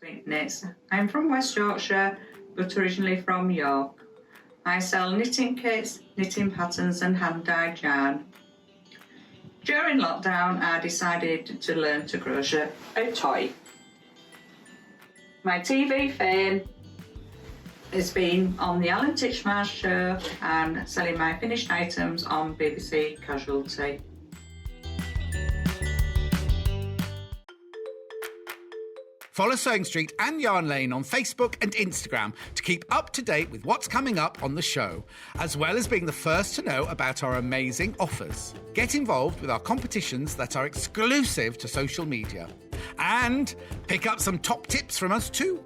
Twink Knits. I'm from West Yorkshire, but originally from York. I sell knitting kits, knitting patterns and hand-dyed yarn. During lockdown, I decided to learn to crochet a toy. My TV fame has been on the Alan Titchmarsh show and selling my finished items on BBC Casualty. Follow Sewing Street and Yarn Lane on Facebook and Instagram to keep up to date with what's coming up on the show, as well as being the first to know about our amazing offers. Get involved with our competitions that are exclusive to social media. And pick up some top tips from us too.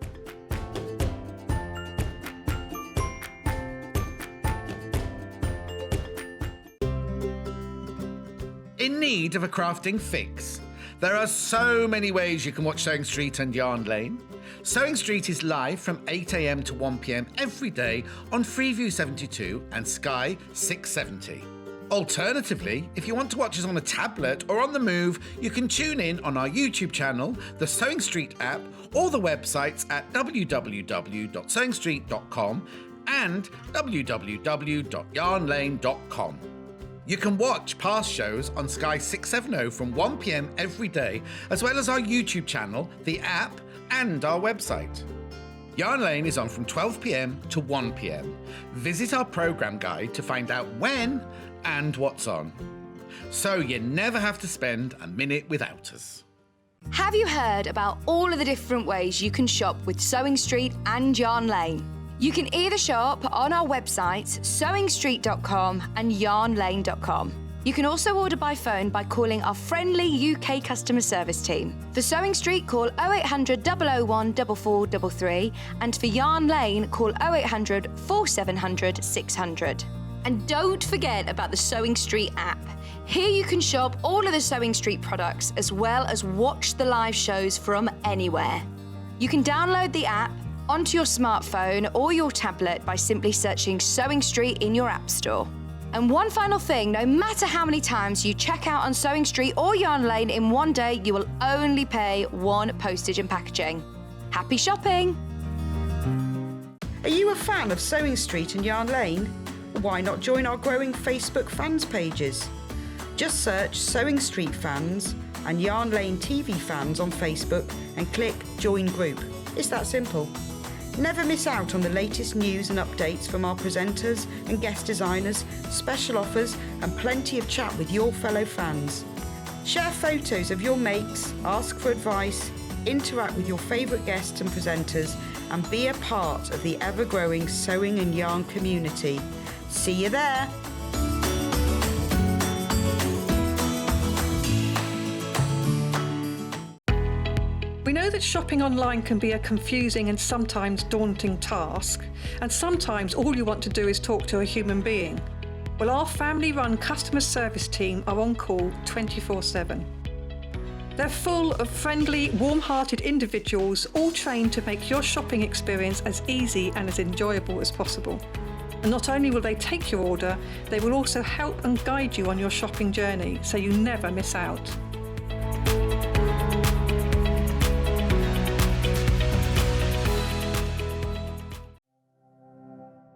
In need of a crafting fix? There are so many ways you can watch Sewing Street and Yarn Lane. Sewing Street is live from 8 a.m. to 1 p.m. every day on Freeview 72 and Sky 670. Alternatively, if you want to watch us on a tablet or on the move, you can tune in on our YouTube channel, the Sewing Street app, or the websites at www.sewingstreet.com and www.yarnlane.com. You can watch past shows on Sky 670 from 1 p.m. every day, as well as our YouTube channel, the app, and our website. Yarn Lane is on from 12 p.m. to 1 p.m. Visit our programme guide to find out when and what's on. So you never have to spend a minute without us. Have you heard about all of the different ways you can shop with Sewing Street and Yarn Lane? You can either shop on our websites, sewingstreet.com and yarnlane.com. You can also order by phone by calling our friendly UK customer service team. For Sewing Street, call 0800 001 4433, and for Yarn Lane, call 0800 4700 600. And don't forget about the Sewing Street app. Here you can shop all of the Sewing Street products as well as watch the live shows from anywhere. You can download the app onto your smartphone or your tablet by simply searching Sewing Street in your app store. And one final thing, no matter how many times you check out on Sewing Street or Yarn Lane in one day, you will only pay one postage and packaging. Happy shopping! Are you a fan of Sewing Street and Yarn Lane? Why not join our growing Facebook fans pages? Just search Sewing Street Fans and Yarn Lane TV Fans on Facebook and click Join Group. It's that simple. Never miss out on the latest news and updates from our presenters and guest designers, special offers and plenty of chat with your fellow fans. Share photos of your makes, ask for advice, interact with your favourite guests and presenters and be a part of the ever-growing sewing and yarn community. See you there! We know that shopping online can be a confusing and sometimes daunting task, and sometimes all you want to do is talk to a human being. Well, our family-run customer service team are on call 24/7. They're full of friendly, warm-hearted individuals, all trained to make your shopping experience as easy and as enjoyable as possible. And not only will they take your order, they will also help and guide you on your shopping journey, so you never miss out.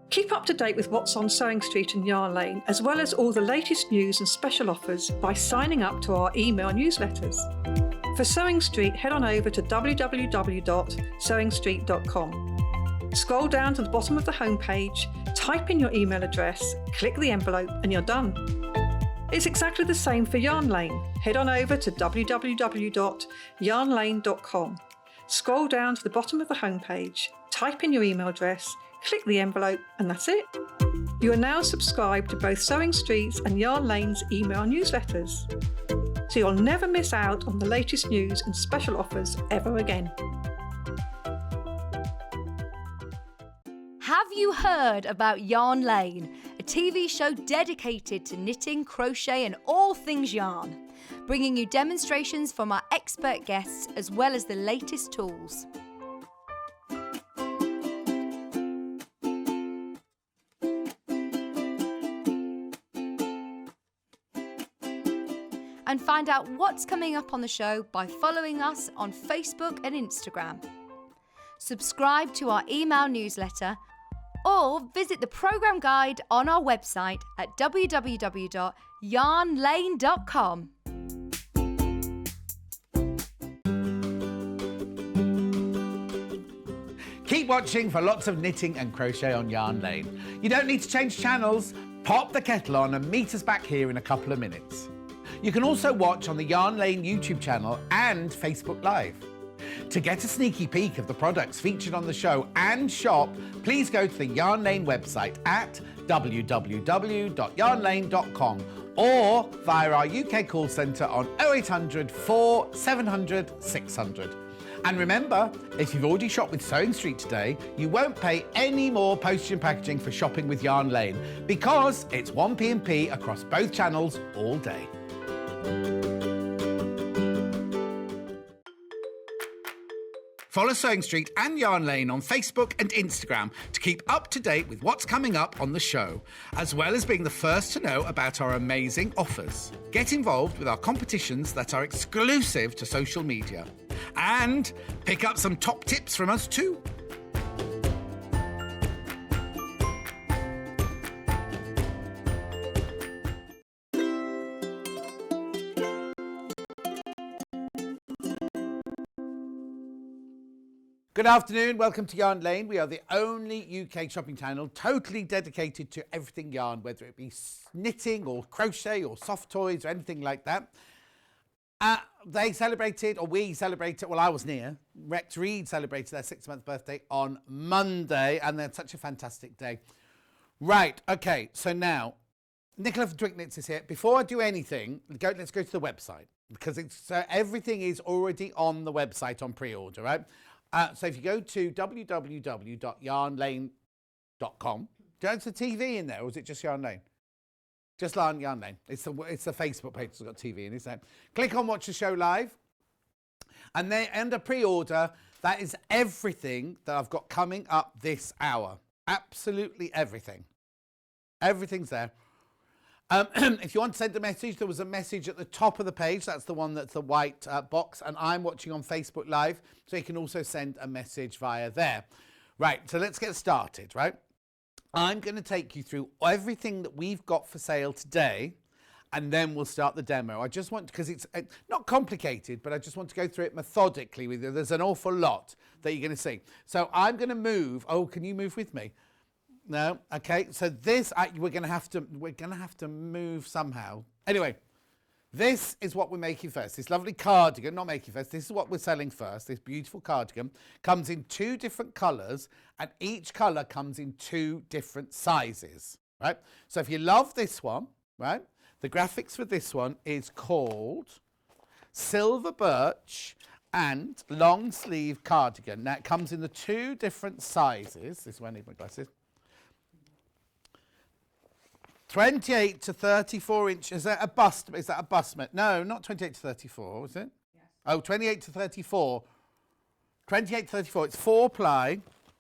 Keep up to date with what's on Sewing Street and Yarn Lane, as well as all the latest news and special offers by signing up to our email newsletters. For Sewing Street, head on over to www.sewingstreet.com. Scroll down to the bottom of the homepage, type in your email address, click the envelope, and you're done. It's exactly the same for Yarn Lane. Head on over to www.yarnlane.com. Scroll down to the bottom of the homepage, type in your email address, click the envelope, and that's it. You are now subscribed to both Sewing Street's and Yarn Lane's email newsletters, so you'll never miss out on the latest news and special offers ever again. Have you heard about Yarn Lane, a TV show dedicated to knitting, crochet and all things yarn, bringing you demonstrations from our expert guests as well as the latest tools. And find out what's coming up on the show by following us on Facebook and Instagram. subscribe to our email newsletter, or visit the programme guide on our website at www.yarnlane.com. Keep watching for lots of knitting and crochet on Yarn Lane. You don't need to change channels. Pop the kettle on and meet us back here in a couple of minutes. You can also watch on the Yarn Lane YouTube channel and Facebook Live. To get a sneaky peek of the products featured on the show and shop, please go to the Yarn Lane website at www.yarnlane.com or via our UK call centre on 0800 4 700 600. And remember, if you've already shopped with Sewing Street today, you won't pay any more postage and packaging for shopping with Yarn Lane because it's 1p&p across both channels all day. Follow Sewing Street and Yarn Lane on Facebook and Instagram to keep up to date with what's coming up on the show, as well as being the first to know about our amazing offers. Get involved with our competitions that are exclusive to social media. And pick up some top tips from us too. Good afternoon, welcome to Yarn Lane. We are the only UK shopping channel totally dedicated to everything yarn, whether it be knitting or crochet or soft toys or anything like that. They celebrated, or we celebrated, well, I was near. Rex Reed celebrated their 6th birthday on Monday, and they had such a fantastic day. Right, okay, so now, Nicola from Twink Knits is here. Before I do anything, let's go to the website, because everything is already on the website on pre-order, right? So if you go to www.yarnlane.com, is the TV in there, or is it just Yarn Lane? Just Yarn Lane. It's the Facebook page that's got TV in it, isn't it? Click on Watch the Show Live. And then under pre-order, that is everything that I've got coming up this hour. Absolutely everything. Everything's there. If you want to send a message, there was a message at the top of the page. That's the one that's the white box. And I'm watching on Facebook Live, so you can also send a message via there. Right, so let's get started, right? I'm going to take you through everything that we've got for sale today, and then we'll start the demo. I just want, because it's not complicated, but I just want to go through it methodically with you. There's an awful lot that you're going to see. So I'm going to move. Oh, can you move with me? No? Okay. So this, we're going to have to move somehow. Anyway, this is what we're making first. This lovely cardigan, not making first. This is what we're selling first. This beautiful cardigan comes in 2 different colours, and each colour comes in 2 different sizes, right? So if you love this one, right, the graphics for this one is called Silver Birch and Long Sleeve Cardigan. Now it comes in the 2 different sizes. This is where I need my glasses. 28 to 34 inches. Is that a bust? Is that a bust? No, not 28 to 34, is it? Yes. Oh, 28 to 34. 28 to 34. It's 4-ply.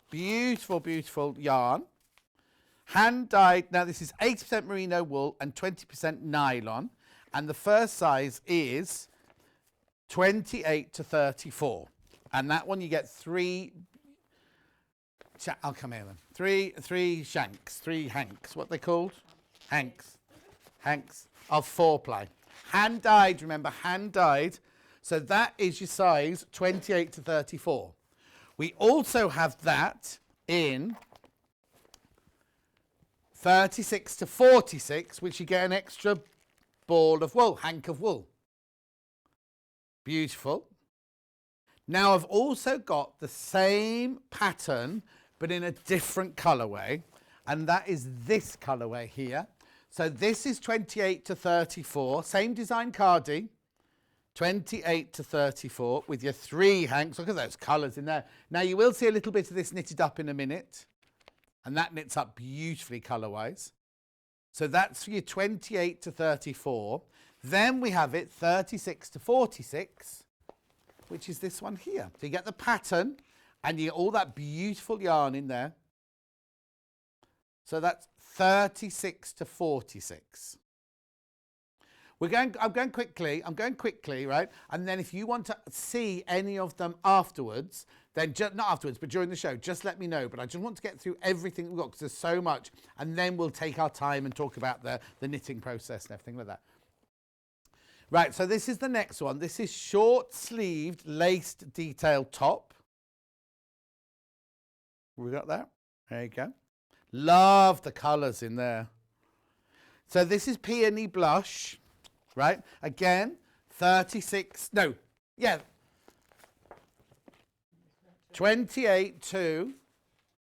Beautiful, beautiful yarn. Hand dyed. Now, this is 80% merino wool and 20% nylon. And the first size is 28 to 34. And that one you get 3. I'll come here then. 3 shanks, 3 hanks. What they called? Hanks of 4-ply. Hand dyed, remember, hand dyed. So that is your size 28 to 34. We also have that in 36 to 46, which you get an extra ball of wool, hank of wool. Beautiful. Now I've also got the same pattern, but in a different colourway, and that is this colourway here. So this is 28 to 34, same design cardi, 28 to 34 with your 3 hanks. Look at those colours in there. Now you will see a little bit of this knitted up in a minute, and that knits up beautifully colour-wise. So that's for your 28 to 34. Then we have it 36 to 46, which is this one here. So you get the pattern, and you get all that beautiful yarn in there. So that's 36 to 46. I'm going quickly, right? And then if you want to see any of them afterwards, then not afterwards, but during the show, just let me know. But I just want to get through everything we've got because there's so much. And then we'll take our time and talk about the knitting process and everything like that. Right, so this is the next one. This is short-sleeved laced detail top. We got that? There you go. Love the colours in there. So this is Peony Blush, right? Again, 36, no, yeah. 28 to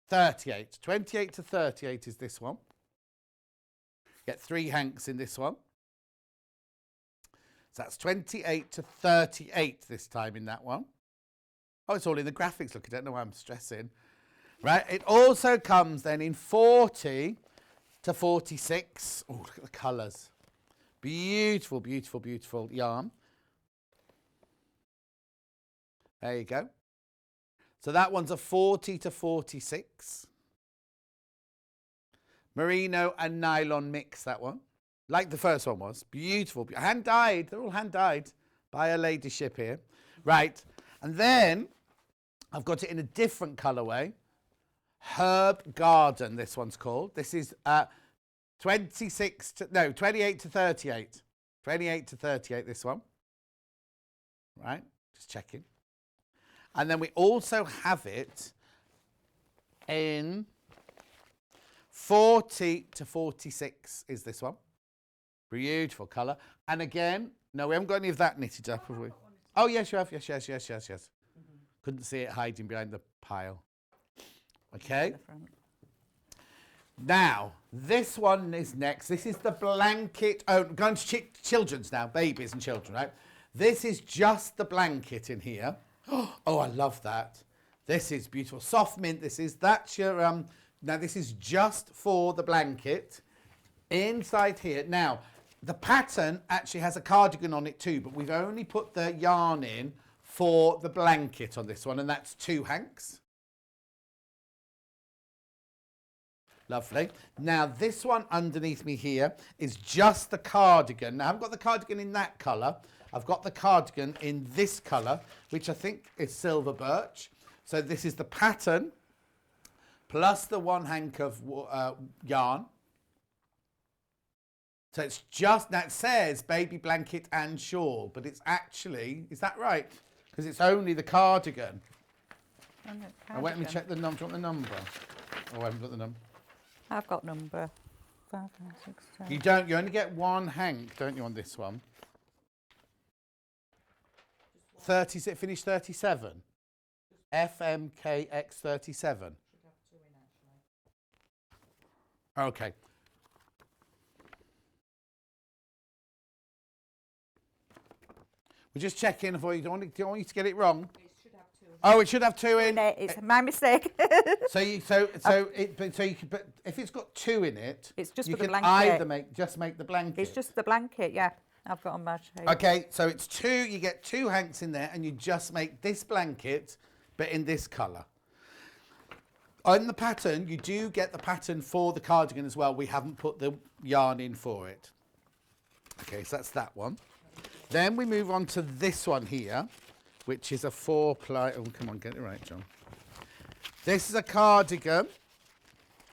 38. 28 to 38 is this one. Get 3 hanks in this one. So that's 28 to 38 this time in that one. Oh, it's all in the graphics. Look, I don't know why I'm stressing. Right, it also comes then in 40 to 46. Oh, look at the colours. Beautiful, beautiful, beautiful yarn. There you go. So that one's a 40 to 46. Merino and nylon mix, that one. Like the first one was. Beautiful. Hand dyed. They're all hand dyed by a ladyship here. Right. And then I've got it in a different colourway. Herb Garden, this one's called. This is 28 to 38. 28 to 38, this one. Right. Just checking. And then we also have it in 40 to 46 is this one. Beautiful colour. And again, no, we haven't got any of that knitted up, have we? Oh, yes, you have. Yes. Mm-hmm. Couldn't see it hiding behind the pile. Okay. Now, this one is next. This is the blanket. Oh, going to children's now, babies and children, right? This is just the blanket in here. Oh, I love that. This is beautiful. Soft mint. That's your, now this is just for the blanket. Inside here. Now, the pattern actually has a cardigan on it too, but we've only put the yarn in for the blanket on this one, and that's 2 hanks. Lovely. Now, this one underneath me here is just the cardigan. Now, I haven't got the cardigan in that colour. I've got the cardigan in this colour, which I think is silver birch. So this is the pattern plus the 1 hank of yarn. So it's just, now it says baby blanket and shawl, but it's actually, is that right? Because it's only the cardigan. And let me check the number. Do you want the number? Oh, I haven't got the number. I've got number 5, 5, 6, 7. You don't, you only get 1 hank, don't you, on this one? 30, is it finished 37? FMKX 37. Okay. We're just checking for you. Don't want you to get it wrong. It should have 2. Oh, it should have 2 in. It's my mistake. So you can, but if it's got 2 in it, it's just you for the can blanket. either just make the blanket. It's just the blanket, yeah. I've got on my sheet. Okay, so it's 2. You get 2 hanks in there, and you just make this blanket, but in this colour. On the pattern, you do get the pattern for the cardigan as well. We haven't put the yarn in for it. Okay, so that's that one. Then we move on to this one here, which is a 4-ply. Oh, come on, get it right, John. This is a cardigan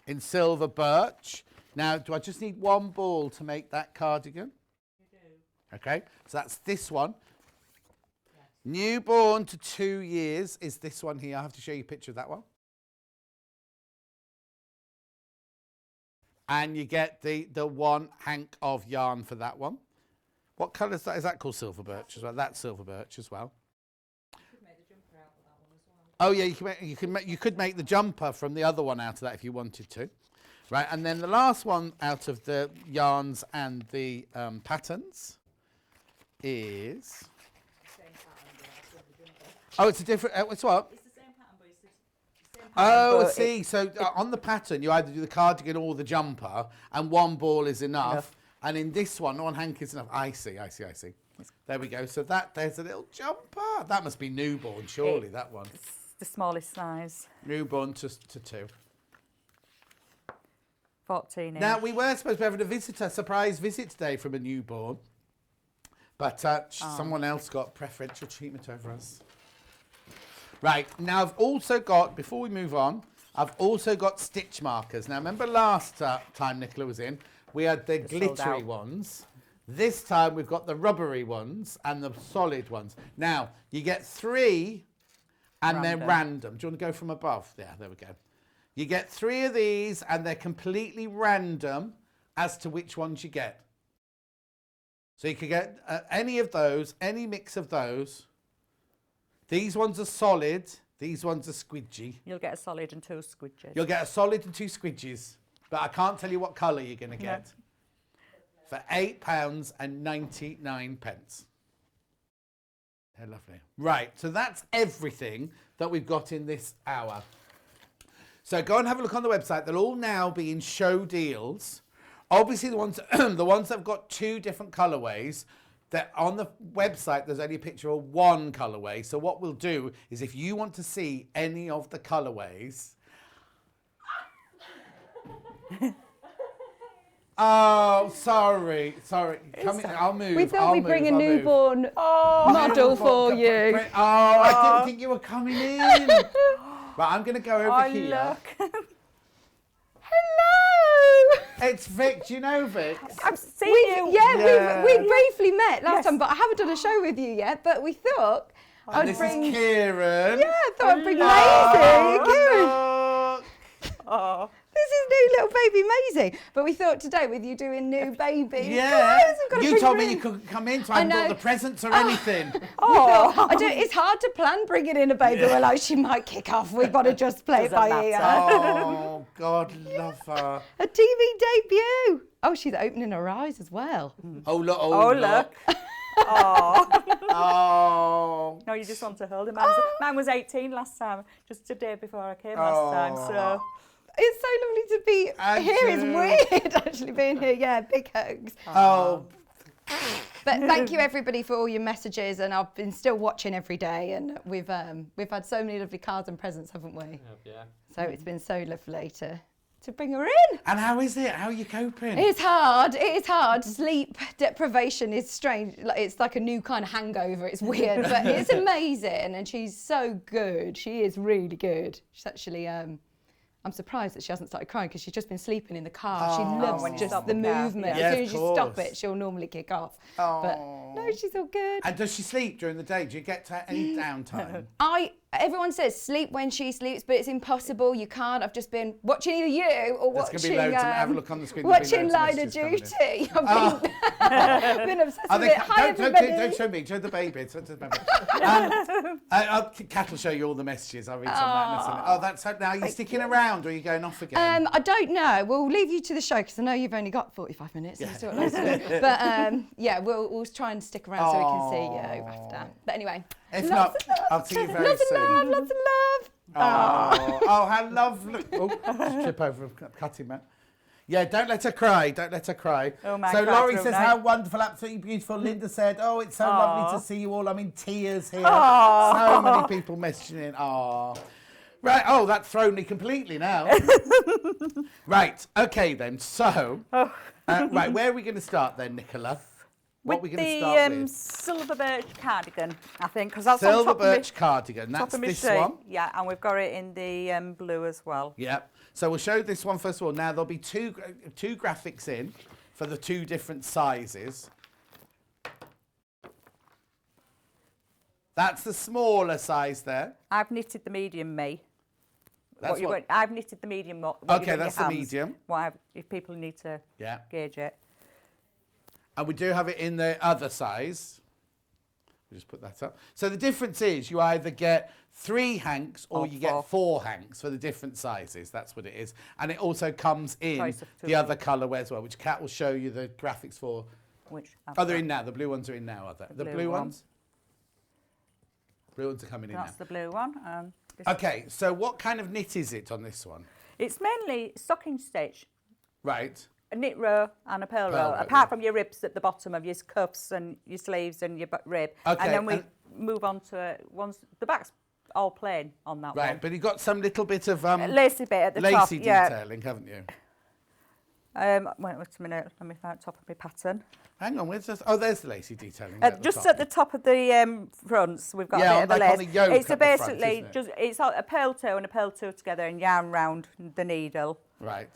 in silver birch. Now, do I just need 1 ball to make that cardigan? You do. Okay, so that's this one. Yes. Newborn to 2 years is this one here. I have to show you a picture of that one. And you get the 1 hank of yarn for that one. What colour is that? Is that called silver birch as well? That's silver birch as well. You could make the jumper out of that one as well. Oh yeah, you could make the jumper from the other one out of that if you wanted to. Right, and then the last one out of the yarns and the patterns is. Oh, it's a different. It's what? It's the same pattern, but it's the same pattern. Oh, I see. So on the pattern, you either do the cardigan or the jumper, and 1 ball is enough. And in this one, 1 hank is enough. I see. There we go. So there's a little jumper. That must be newborn, surely, that one. It's the smallest size. Newborn to 2. 14 inch. Now, we were supposed to have a surprise visit today from a newborn. But someone else got preferential treatment over us. Right, now I've also got, before we move on, I've also got stitch markers. Now, remember last time Nicola was in, we had the glittery ones. This time we've got the rubbery ones and the solid ones. Now, you get 3 and they're random. Do you want to go from above? Yeah, there we go. You get 3 of these and they're completely random as to which ones you get. So you could get any of those, any mix of those. These ones are solid. These ones are squidgy. You'll get a solid and 2 squidges. You'll get a solid and 2 squidges. But I can't tell you what colour you're going to get. For £8.99. They're lovely. Right, so that's everything that we've got in this hour. So go and have a look on the website. They'll all now be in show deals. Obviously, the ones that have got 2 different colourways, that on the website, there's only a picture of 1 colourway. So what we'll do is if you want to see any of the colourways... Oh, sorry. Come in, I'll move. We thought we'd bring a newborn model for you. I didn't think you were coming in. Right, I'm going to go over here. Look. Hello! It's Vic. Do you know Vic? I've seen you. Yeah, we briefly met last time, but I haven't done a show with you yet. But we thought And this is Kieran. Yeah, I thought I'd bring Maisie. Kieran. Oh. This is new little baby Maisie. But we thought today, with you doing new baby, Yeah. guys, we've got to You bring told her me in. you couldn't come in, so I haven't brought the presents or anything. It's hard to plan bringing in a baby. Well, like, she might kick off. We've got to just play it by ear. Oh, God, love her. A TV debut. Oh, she's opening her eyes as well. Oh, look. Look. Oh. Oh. No, you just want to hold him. Mine was 18 last time, just a day before I came last time. So It's so lovely to be here. It's weird actually being here. Yeah, big hugs. Oh. But thank you everybody for all your messages, and I've been still watching every day, and we've had so many lovely cards and presents, haven't we? Yeah. So it's been so lovely to bring her in. And how is it? How are you coping? It's hard. It is hard. Sleep deprivation is strange. It's like a new kind of hangover. It's weird, but it's amazing. And she's so good. She is really good. She's actually, I'm surprised that she hasn't started crying because she's just been sleeping in the car. She loves just the movement. Yeah, as soon as you stop course. it, she'll normally kick off. But no, she's all good. And does she sleep during the day? Do you get to any downtime? Everyone says sleep when she sleeps, but it's impossible. You can't. I've just been watching either you or There's watching. Gonna be loads have a look on the screen. Watching Line of Duty. I've been obsessed with it. Hi, everybody. Don't show me. Show the baby. Kat will show you all the messages. I'll read some of that. Oh, that's now. Are you sticking around or are you going off again? I don't know. We'll leave you to the show because I know you've only got 45 minutes. Yeah. So loads to do. But yeah, we'll try and stick around so we can see you after. But anyway. If not, I'll see you very soon. Lots of love. Oh, how lovely. Oh, just trip over a cutting mat. Yeah, don't let her cry. Don't let her cry. Oh, my so God, Laurie through says, night. how wonderful, absolutely beautiful. Linda said, oh, it's so lovely to see you all. I'm in tears here. Aww. So many people messaging in. Oh. Right, that's thrown me completely now. Right, okay then. So, right, where are we going to start then, Nicola? What are we going to start with? Silver birch cardigan, I think, because that's Silver on top birch of cardigan. my, That's top of my this sheet. one. Yeah, and we've got it in the blue as well. Yeah. So we'll show this one first of all. Now there'll be two graphics in for the 2 different sizes. That's the smaller size there. I've knitted the medium, me. That's what. I've knitted the medium. Okay, that's the medium. If people need to gauge it. And we do have it in the other size. We'll just put that up. So the difference is you either get 3 hanks or you get 4 hanks for the different sizes. That's what it is. And it also comes in the other colourway as well, which Kat will show you the graphics for. Which? They're in now. The blue ones are in now, are they? The blue ones? Blue ones are coming in now. That's the blue one. Okay, so what kind of knit is it on this one? It's mainly stocking stitch. Right. A knit row and a purl row, apart from your ribs at the bottom of your cuffs and your sleeves and your rib. Okay, and then we move on to the back's all plain on that one. Right, but you've got some little bit of lacy bit at the top. lacy detailing, haven't you? Wait a minute, let me find the top of my pattern. Hang on, where's this? Oh, there's the lacy detailing. Just at the top of the fronts, we've got a bit of like a on lace. the yoke It's at the front, basically isn't it? just it's a pearl toe and a pearl toe together and yarn round the needle. Right.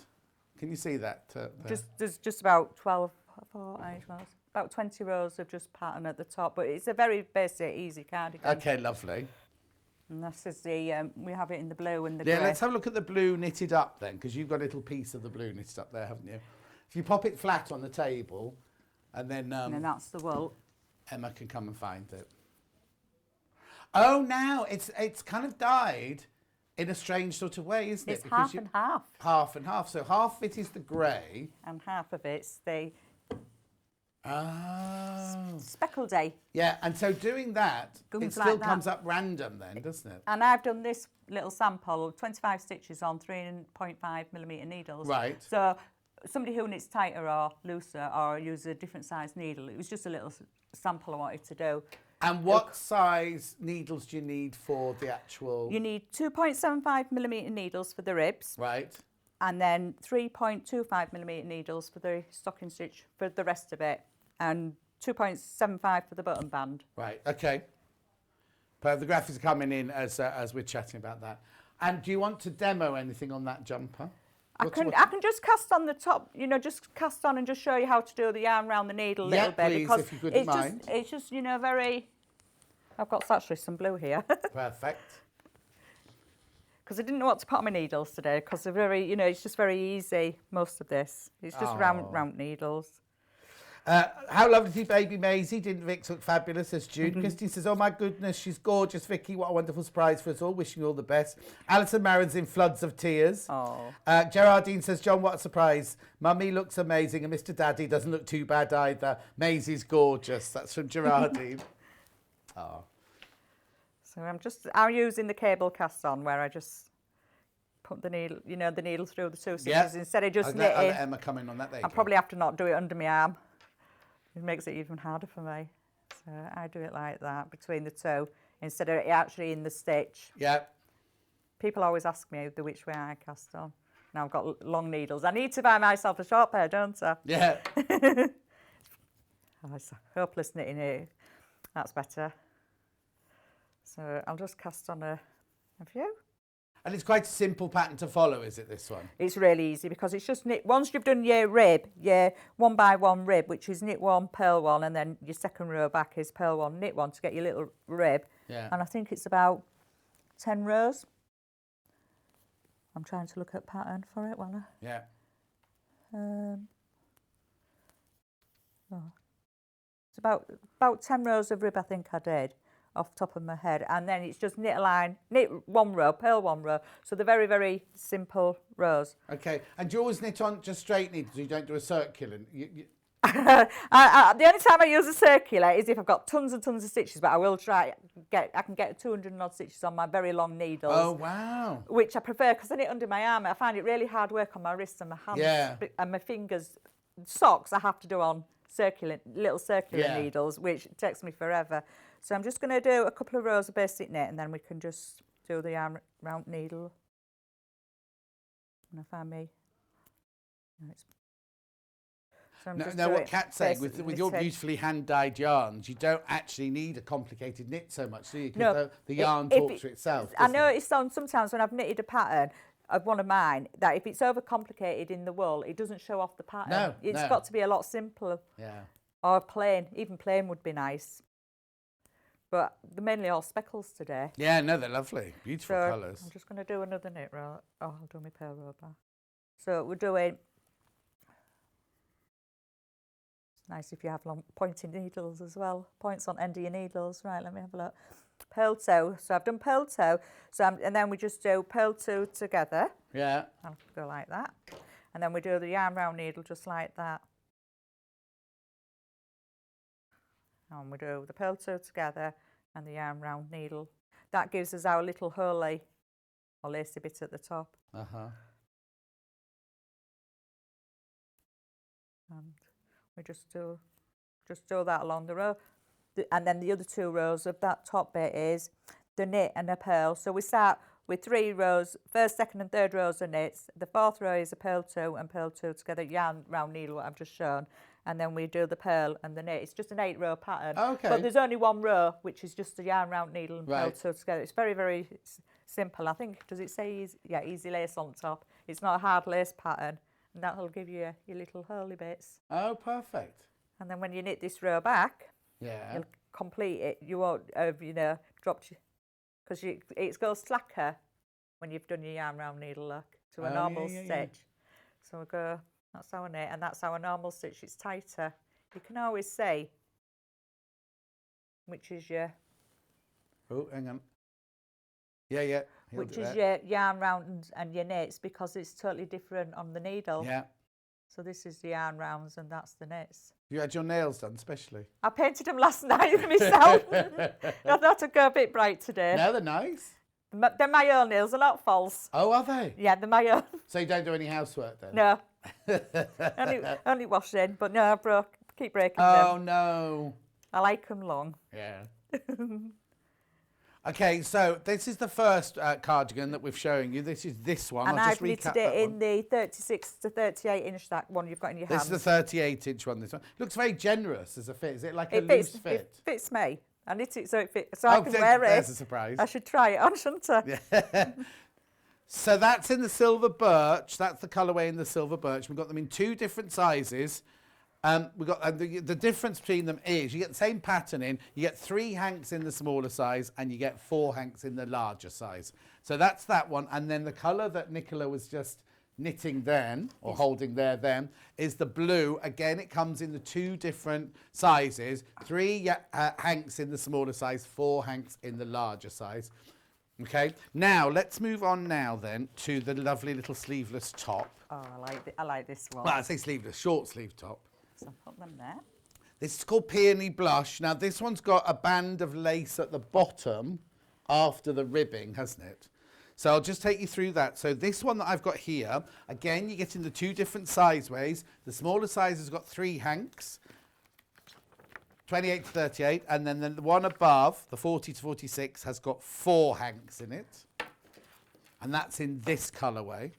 Can you see that? There? There's just about about 20 rows of just pattern at the top, but it's a very basic, easy cardigan. Okay, lovely. And this is the we have it in the blue and the grey. Yeah, let's have a look at the blue knitted up then, because you've got a little piece of the blue knitted up there, haven't you? If you pop it flat on the table, and then that's the wool. Emma can come and find it. Oh, now it's kind of dyed in a strange sort of way, isn't it? It's half and half. Half and half. So half of it is the grey. And half of it's the Oh. speckled day. Yeah, and so doing that, Comes it still like that. comes up random then, doesn't it? And I've done this little sample, 25 stitches on 3.5mm needles. Right. So somebody who knits tighter or looser or uses a different size needle, it was just a little sample I wanted to do. And what size needles do you need for the actual... You need 2.75mm needles for the ribs. Right. And then 3.25mm needles for the stocking stitch for the rest of it. And 2.75 for the button band. Right, okay. But the graphics are coming in as we're chatting about that. And do you want to demo anything on that jumper? I can just cast on the top, just cast on and just show you how to do the yarn around the needle a little bit. Please, because if you couldn't mind. It's just, very... I've got actually some blue here. Perfect. Because I didn't know what to put on my needles today, because they're very, it's just very easy, most of this. It's just round needles. How lovely to see baby Maisie. Didn't Vix look fabulous, says Jude. Christine says, oh my goodness, she's gorgeous. Vicky, what a wonderful surprise for us all. Wishing you all the best. Alison Marin's in floods of tears. Oh. Gerardine says, John, what a surprise. Mummy looks amazing and Mr. Daddy doesn't look too bad either. Maisie's gorgeous. That's from Gerardine. Oh. So I'm using the cable cast on where I just put the needle, the needle through the two stitches instead of just knitting. I'll let Emma come in on that. I'll probably have to not do it under my arm. It makes it even harder for me. So I do it like that between the two instead of it actually in the stitch. Yeah. People always ask me which way I cast on. Now I've got long needles. I need to buy myself a short pair, don't I? Yeah. Oh, it's hopeless knitting here. That's better. So I'll just cast on a few. And it's quite a simple pattern to follow, is it, this one? It's really easy because it's just knit. Once you've done your rib, your 1 by 1 rib, which is knit 1, purl 1, and then your second row back is purl 1, knit 1 to get your little rib. Yeah. And I think it's about 10 rows. I'm trying to look at pattern for it, while Yeah. It's about 10 rows of rib I think I did off the top of my head, and then it's just knit a line, knit 1 row, purl 1 row. So they're very, very simple rows. Okay. And do you always knit on just straight needles? You don't do a circular? The only time I use a circular is if I've got tons and tons of stitches, but I will try I can get 200 and odd stitches on my very long needles. Oh, wow. Which I prefer because I knit under my arm. I find it really hard work on my wrists and my hands and my fingers. Socks I have to do on little circular needles, which takes me forever. So I'm just going to do a couple of rows of basic knit, and then we can just do the yarn round needle. And I find me. Now, what Kat's saying, with your beautifully hand-dyed yarns, you don't actually need a complicated knit so much, do you? Because the yarn talks for itself. I noticed sometimes when I've knitted a pattern of one of mine, that if it's overcomplicated in the wool, it doesn't show off the pattern. No, It's got to be a lot simpler. Yeah. Or plain. Even plain would be nice. But they're mainly all speckles today. Yeah, no, they're lovely. Beautiful So colours. I'm just going to do another knit row. Oh, I'll do my pearl row back. So we're doing... It's nice if you have long pointing needles as well. Points on end of your needles. Right, let me have a look. Pearl toe. So I've done pearl toe. And then we just do pearl two together. Yeah. I'll go like that. And then we do the yarn round needle just like that. And we do the pearl two together and the yarn round needle. That gives us our little hurley or lacy bit at the top. Uh-huh. And we just do that along the row. And then the other 2 rows of that top bit is the knit and a pearl. So we start with 3 rows, first, second and third rows of knits. The 4th row is a purl 2 and purl 2 together, yarn round needle, what I've just shown. And then we do the purl and the knit. It's just an 8-row pattern. Okay. But there's only 1 row, which is just a yarn round needle and purl Right. 2 together. It's very, very simple. I think, does it say easy? Yeah, easy lace on top. It's not a hard lace pattern. And that'll give you your little hurly bits. Oh, perfect. And then when you knit this row back, Yeah. you'll complete it. You won't have, dropped, because it goes slacker when you've done your yarn round needle look to a Oh, normal yeah. stitch. So we go, that's our knit, and that's our normal stitch. It's tighter. You can always see which is your Oh, hang on. Yeah. He'll which do is that. your yarn round and your knits, because it's totally different on the needle. Yeah. So this is the yarn rounds and that's the knits. You had your nails done, especially. I painted them last night myself. I thought I'd go a bit bright today. No, they're nice. They're my own nails, they're not false. Oh, are they? Yeah, they're my own. So you don't do any housework then? No. only washing, but no, keep breaking Oh, them. no. I like them long. Yeah. Okay, so this is the first cardigan that we're showing you. This is this one. And I'll I've just recap knitted that it in one. the 36 to 38 inch, that one you've got in your This hands. is the 38-inch one. This one looks very generous as a fit. Is it like a It loose fits, fit? it fits me. I knit it so it fits, so I can wear it. There's a surprise. I should try it on, shouldn't I? So that's in the silver birch. That's the colourway in the silver birch. We've got them in 2 different sizes. We've got the difference between them is you get the same pattern in. You get 3 hanks in the smaller size and you get 4 hanks in the larger size. So that's that one. And then the colour that Nicola was just knitting then, or holding there then, is the blue. Again, it comes in the 2 different sizes. 3 hanks in the smaller size, 4 hanks in the larger size. Okay, now let's move on now then to the lovely little sleeveless top. Oh, I like this one. Well, I say sleeveless, short sleeve top. So put them there. This is called Peony Blush. Now, this one's got a band of lace at the bottom after the ribbing, hasn't it? So I'll just take you through that. So this one that I've got here, again, you get in the 2 different sizeways. The smaller size has got 3 hanks, 28 to 38, and then the one above, the 40 to 46, has got 4 hanks in it. And that's in this colourway.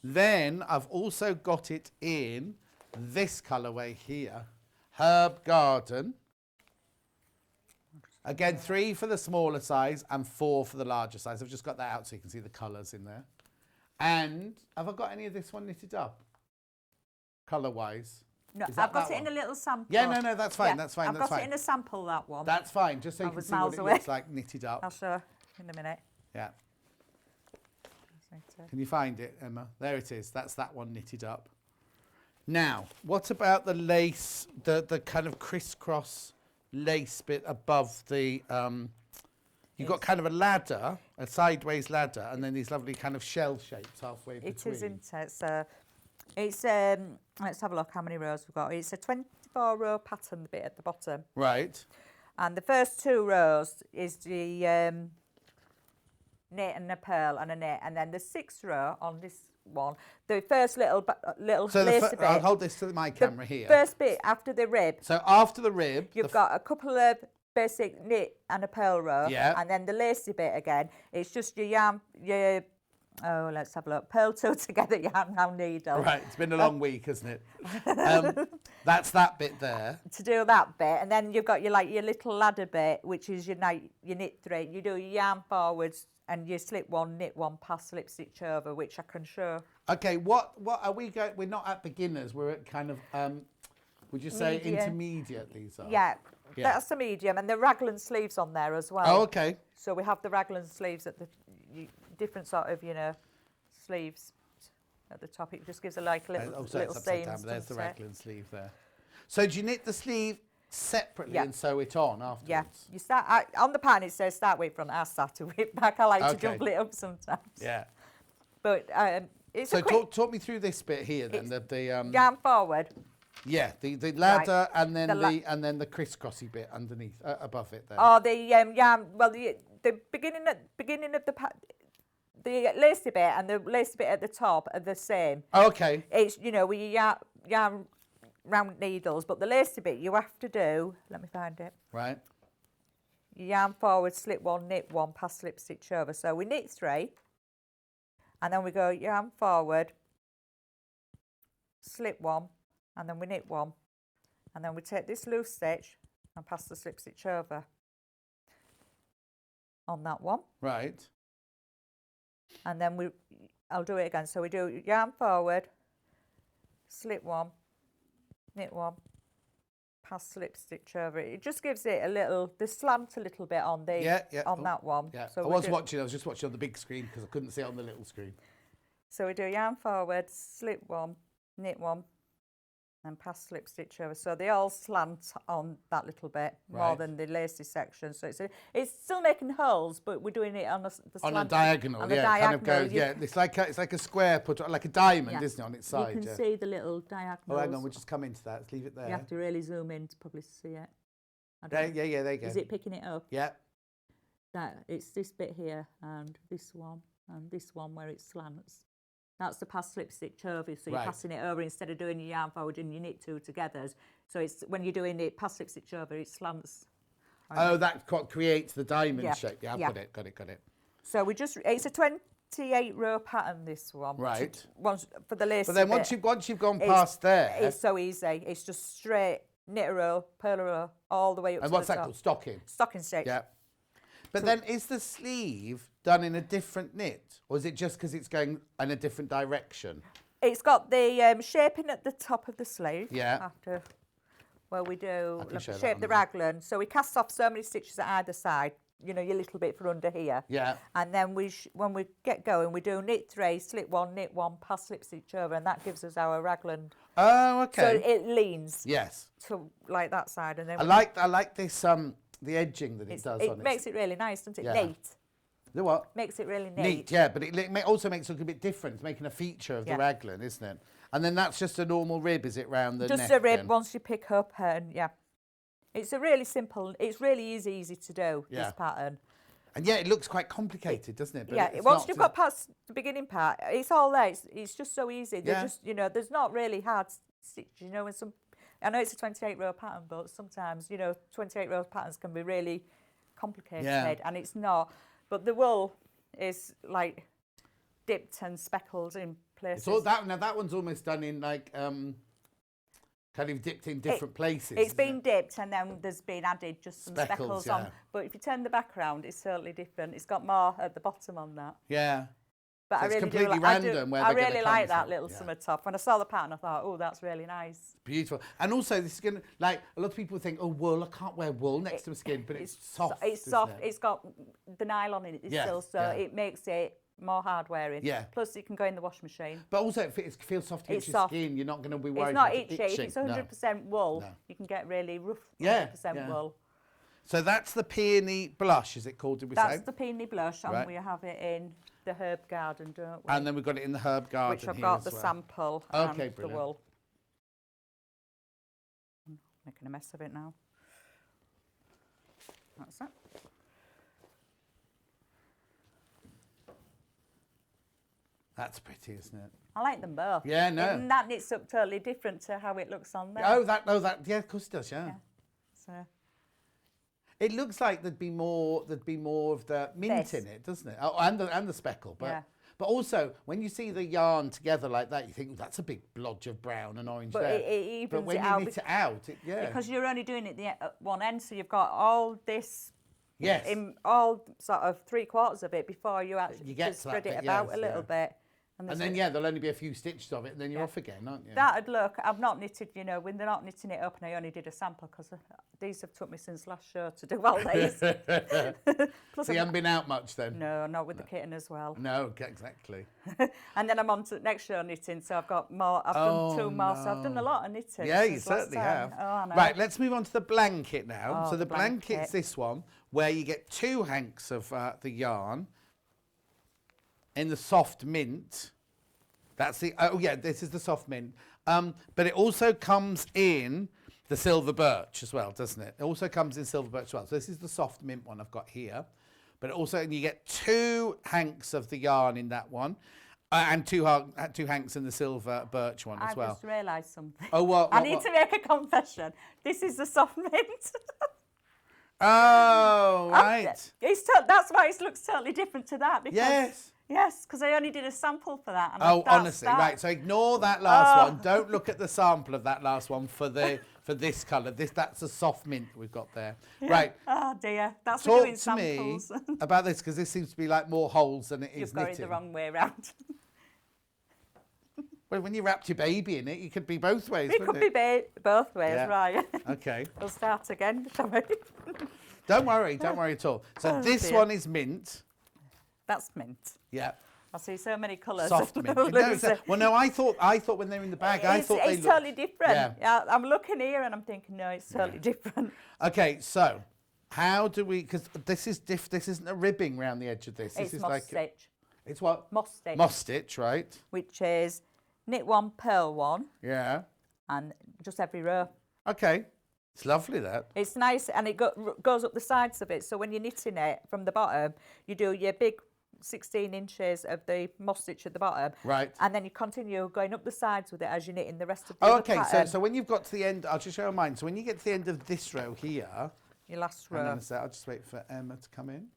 Then I've also got it in this colourway here, Herb Garden. Again, 3 for the smaller size and 4 for the larger size. I've just got that out so you can see the colours in there. And have I got any of this one knitted up, colour-wise? No, Is that I've got that it in a one? little sample. Yeah, no, that's fine, Yeah, that's fine, I've that's got fine. it in a sample, that one. That's fine, just so you I can was see what miles it away. looks like knitted I'll up. show in a minute. Yeah. Can you find it, Emma? There it is. That's that one knitted up. Now, what about the lace, the kind of crisscross lace bit above the... you've got kind of a ladder, a sideways ladder, and then these lovely kind of shell shapes halfway between. It is, isn't it? So it's, let's have a look how many rows we've got. It's a 24-row pattern bit at the bottom. Right. And the first 2 rows is the knit and a purl and a knit. And then the 6th row on this one, the first little So lacy bit. I'll hold this to my camera the here. first bit after the rib, So after the rib, you've got a couple of basic knit and a purl row. Yeah. And then the lacy bit again, it's just your yarn, oh, let's have a look. Purl 2 together, yarn round needle. right, it's been a long week, hasn't it? That's that bit there. To do that bit, and then you've got your little ladder bit, which is your knit 3. You do your yarn forwards and you slip 1, knit 1, pass, slip stitch over, which I can show. Okay, what are we going? We're not at beginners. We're at kind of, would you say Medium. intermediate? These are. Yeah, Yeah. that's the medium, and the raglan sleeves on there as well. Oh, okay. So we have the raglan sleeves at the different sort of sleeves at the top. It just gives a little So little it's upside seams. down. But there's the doesn't it? raglan sleeve there. So do you knit the sleeve separately Yeah. and sew it on afterwards? Yeah, you start on the pattern. It says start with front. I start with back. I like to Okay. jumble it up sometimes. Yeah. But it's So a quick talk me through this bit here then. yarn forward. Yeah, the ladder and then The and then the crisscrossy bit underneath above it there. Or the yarn. Well, the beginning of the lacy bit and the lacy bit at the top are the same. Okay. It's with your yarn round needles, but the lacy bit you have to do. Let me find it. Right. yarn forward, slip 1, knit 1, pass slip stitch over. So we knit 3, and then we go yarn forward, slip 1, and then we knit 1, and then we take this loose stitch and pass the slip stitch over on that one. Right. And then I'll do it again. So we do yarn forward, slip 1, knit 1, pass slip stitch over. It just gives it a little, the slant a little bit on the on that one. Yeah. So I was just watching on the big screen because I couldn't see it on the little screen. So we do yarn forward, slip 1, knit 1, and pass slip stitch over. So they all slant on that little bit more than the lacy section. So it's still making holes, but we're doing it on a diagonal. On the diagonal. Kind of goes. Yeah, it's like a square put like a diamond, isn't it, on its side? You can see the little diagonals. Oh, hang on, we'll just come into that. Let's leave it there. You have to really zoom in to probably see it. Yeah, there you go. Is it picking it up? Yeah. It's this bit here and this one where it slants. That's the pass slip stitch over, so you're passing it over instead of doing your yarn forward and you knit 2 together. So it's when you're doing it pass slip stitch over, it slants. Oh, that creates the diamond shape. Yeah, Got it. So it's a 28 row pattern, this one. Right. For the lace. But then once you've gone past there, it's so easy. It's just straight knit a row, purl a row, all the way up to the top. And what's that called? Stocking. Stocking stitch. Yeah. But then is the sleeve done in a different knit, or is it just because it's going in a different direction? It's got the shaping at the top of the sleeve. Yeah. After, well, we do shape the raglan. So we cast off so many stitches at either side. You know, your little bit for under here. Yeah. And then when we get going, we do knit 3, slip 1, knit 1, pass slip stitch over, and that gives us our raglan. Oh, okay. So it leans. Yes. To like that side, and then I like this the edging that it does. It makes it really nice, doesn't it? Yeah. Neat. The what? Makes it really neat. Neat, yeah, but it also makes it look a bit different. It's making a feature of the raglan, isn't it? And then that's just a normal rib, is it, round the neck? Just a rib then? once you pick up, and it's a really simple. It's really easy to do this pattern. And yeah, it looks quite complicated, doesn't it? But once you've got past the beginning part, it's all there. It's just so easy. They're just there's not really hard stitches. You know, I know it's a 28 row pattern, but sometimes 28 row patterns can be really complicated, and it's not. But the wool is like dipped and speckled in places. It's all that. Now that one's almost done in like kind of dipped in different places. It's been dipped, and then there's been added just some speckles on. But if you turn the back around, it's totally different. It's got more at the bottom on that. Yeah. But So I it's really completely random where I they're gonna really come like that from. little summer top. When I saw the pattern, I thought, oh, that's really nice. Beautiful. And also, this is going to, like, a lot of people think, oh, wool, I can't wear wool next to my skin, but it's soft. It's isn't soft. it? It's got the nylon in it still, so it makes it more hard wearing. Yeah. Plus, it can go in the washing machine. But also, it feels soft against your skin. You're not going to be worried It's not about it itchy. itching. If it's 100% wool, you can get really rough 100% wool. So that's the peony blush, is it called, did we say? That's the peony blush, and we have it in the herb garden, don't we? And then we've got it in the herb garden which I've here got as the well. sample Okay, and the brilliant. wool. I'm making a mess of it now. That's it. That's pretty, isn't it? I like them both. Yeah, no. And that knits up totally different to how it looks on there. Yeah, of course it does, yeah. So It looks like there'd be more of the mint in it, doesn't it? Oh, and the speckle, but also when you see the yarn together like that, you think, oh, that's a big blodge of brown and orange but there. it evens but when it you out knit it out, because you're only doing it at one end, so you've got all this. Yes. In all sort of 3/4 of it before you actually get just to spread that it bit, about yes, a little bit. And then there'll only be a few stitches of it, and then you're off again, aren't you? That'd look. I've not knitted, when they're not knitting it up, and I only did a sample because these have took me since last show to do all these. Plus, so you haven't been out much then? No, not with the kitten as well. No, exactly. And then I'm on to the next show knitting, so I've got more. I've done 2 more, so I've done a lot of knitting. Yeah, you since last certainly time. have. Oh, I know. Right, let's move on to the blanket now. Oh, so the the blanket. blanket's this one, where you get 2 hanks of the yarn in the soft mint. That's the, this is the soft mint. But it also comes in the silver birch as well, doesn't it? It also comes in silver birch as well. So this is the soft mint one I've got here. But also, you get 2 hanks of the yarn in that one. And 2 hanks in the silver birch one as well. I just realised something. Oh, what? I need to make a confession. This is the soft mint. Oh, it? That's why it looks totally different to that. Because, Yes. Yes, because I only did a sample for that. And Oh, that's honestly, that. right. So ignore that last one. Don't look at the sample of that last one for this colour. That's a soft mint we've got there. Yeah. Right. Oh dear, that's for Talk doing to me samples. about this, because this seems to be like more holes than it is You've got knitting. it the wrong way around. Well, when you wrapped your baby in it, you could be both ways. It could be both ways, Yeah. right? Okay. We'll start again, shall we? Don't worry at all. So Oh, this dear. one is mint. That's mint. Yeah. I see so many colours. Soft mint. No, well, no, I thought when they're in the bag, I thought they it's looked... totally different. Yeah. Yeah, I'm looking here and I'm thinking, no, it's totally different. Okay, so how do we? Because this isn't a ribbing around the edge of this. It's This is moss like stitch. It's what? Moss stitch. Moss stitch, right? Which is knit one, purl one, Yeah. and just every row. Okay. It's lovely, that. It's nice, and it goes up the sides of it. So when you're knitting it from the bottom, you do your big 16 inches of the moss stitch at the bottom. Right. And then you continue going up the sides with it as you're knitting the rest of the Oh, other okay. pattern. So when you've got to the end, I'll just show you mine. So when you get to the end of this row here, your last hang on row. a sec, I'll just wait for Emma to come in.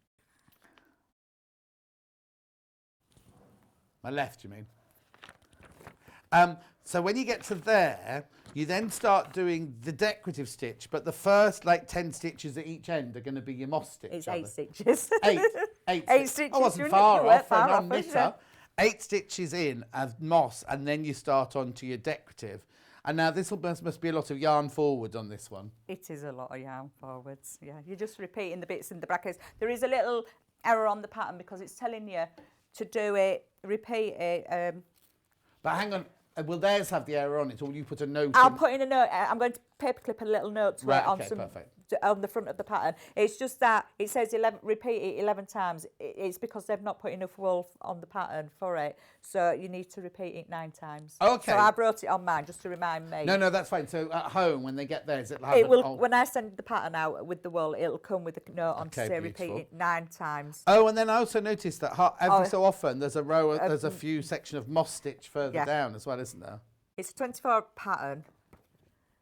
My left, you mean? So when you get to there, you then start doing the decorative stitch, but the first like 10 stitches at each end are going to be your moss stitch. It's are 8 they? stitches. Eight stitches. I wasn't You're far not off for a far off, was non-knitter. 8 stitches in of moss, and then you start onto your decorative. And now this must be a lot of yarn forward on this one. It is a lot of yarn forwards. Yeah, you're just repeating the bits in the brackets. There is a little error on the pattern because it's telling you to do it, repeat it. But hang on, will theirs have the error on it, or will you put a note I'll in? put in a note. I'm going to paperclip a little note to Right, it on okay, perfect. on the front of the pattern. It's just that it says 11, repeat it 11 times. It's because they've not put enough wool on the pattern for it, so you need to repeat it 9 times. Okay. So I wrote it on mine just to remind me. No, that's fine. So at home, when they get theirs, it'll have It an will, old... when I send the pattern out with the wool, it'll come with a note on Okay, to say beautiful. repeat it 9 times. Oh, and then I also noticed that every Oh. so often there's a row, there's a few section of moss stitch further Yeah. down as well, isn't there? It's a 24 pattern,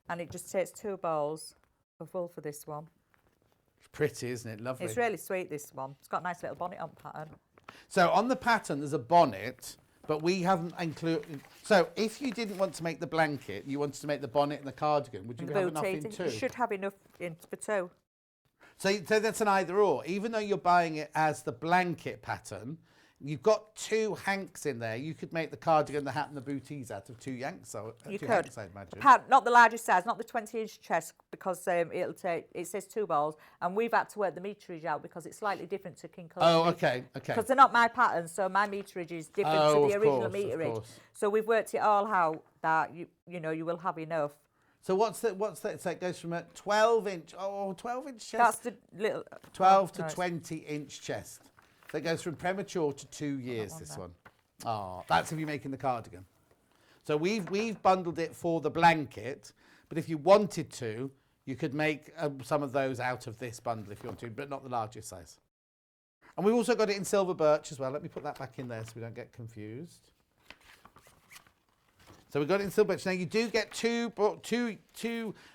and it just takes 2 balls of wool for this one. It's pretty, isn't it? Lovely. It's really sweet, this one. It's got a nice little bonnet on pattern. So on the pattern, there's a bonnet, but we haven't included... So if you didn't want to make the blanket, you wanted to make the bonnet and the cardigan, would you And have the enough in booties, two? you should have enough in for 2. So that's an either or. Even though you're buying it as the blanket pattern, you've got 2 hanks in there. You could make the cardigan, the hat and the booties out of 2 yanks. So You two could. hanks, I'd imagine. Not the largest size, not the 20-inch chest, because it'll take. It says 2 balls, and we've had to work the meterage out because it's slightly different to King Cole. Oh, okay. Because they're not my patterns, so my meterage is different Oh, to the of original course, of meterage. course. So we've worked it all out that you know you will have enough. So what's that? So it goes from a 12-inch, 12-inch chest. That's the little 12 to no, it's- 20-inch chest. So it goes from premature to 2 years, this one. Oh, that's if you're making the cardigan. So we've bundled it for the blanket, but if you wanted to, you could make some of those out of this bundle if you want to, but not the largest size. And we've also got it in silver birch as well. Let me put that back in there so we don't get confused. So we've got it in silver birch. Now you do get two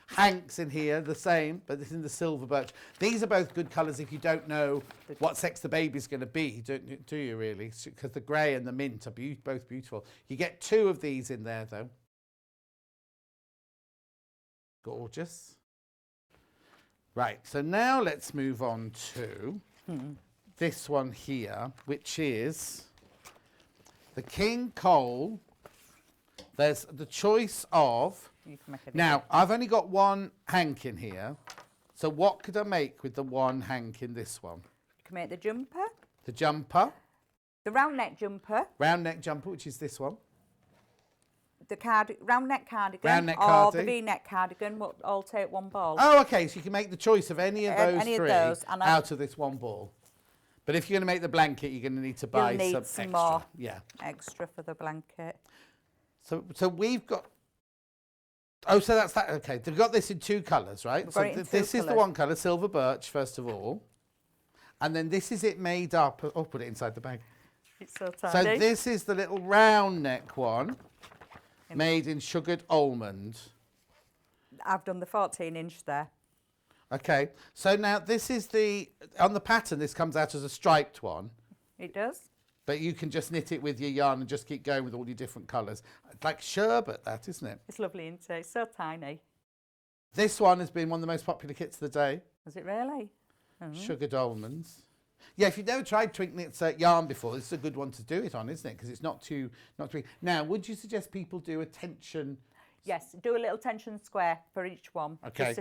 hanks in here, the same, but this is in the silver birch. These are both good colours if you don't know what sex the baby's going to be, do you really? Because the grey and the mint are both beautiful. You get 2 of these in there though. Gorgeous. Right, so now let's move on to this one here, which is the King Cole. There's the choice of... You can make it. Now, I've only got 1 hank in here. So what could I make with the 1 hank in this one? You can make the jumper, The jumper, the round neck jumper, round neck jumper, which is this one. the round neck cardigan, Round neck or cardi. the V-neck cardigan. Will all take 1 ball. Oh, okay, so you can make the choice of any of those Any of 3 those, and out of this 1 ball. But if you're going to make the blanket, you're going to need to buy You'll need some some extra. more. Yeah. Extra for the blanket. So we've got... Oh, so that's that. Okay, they've got this in 2 colours, right? We've So got it in 2 this is the colours. 1 colour, silver birch, first of all. And then this is it made up... Oh, put it inside the bag. It's so So tiny. this is the little round neck one, made in sugared almond. I've done the 14-inch there. Okay, so now this is on the pattern, this comes out as a striped one. It does. But you can just knit it with your yarn and just keep going with all your different colours. It's like sherbet, that, isn't it? It's lovely, isn't it? It's so tiny. This one has been one of the most popular kits of the day. Is it really? Sugar dolmens. Yeah, if you've never tried Twink Knits yarn before, this is a good one to do it on, isn't it? Because it's not too. Now, would you suggest people do a tension? Yes, do a little tension square for each one. Okay.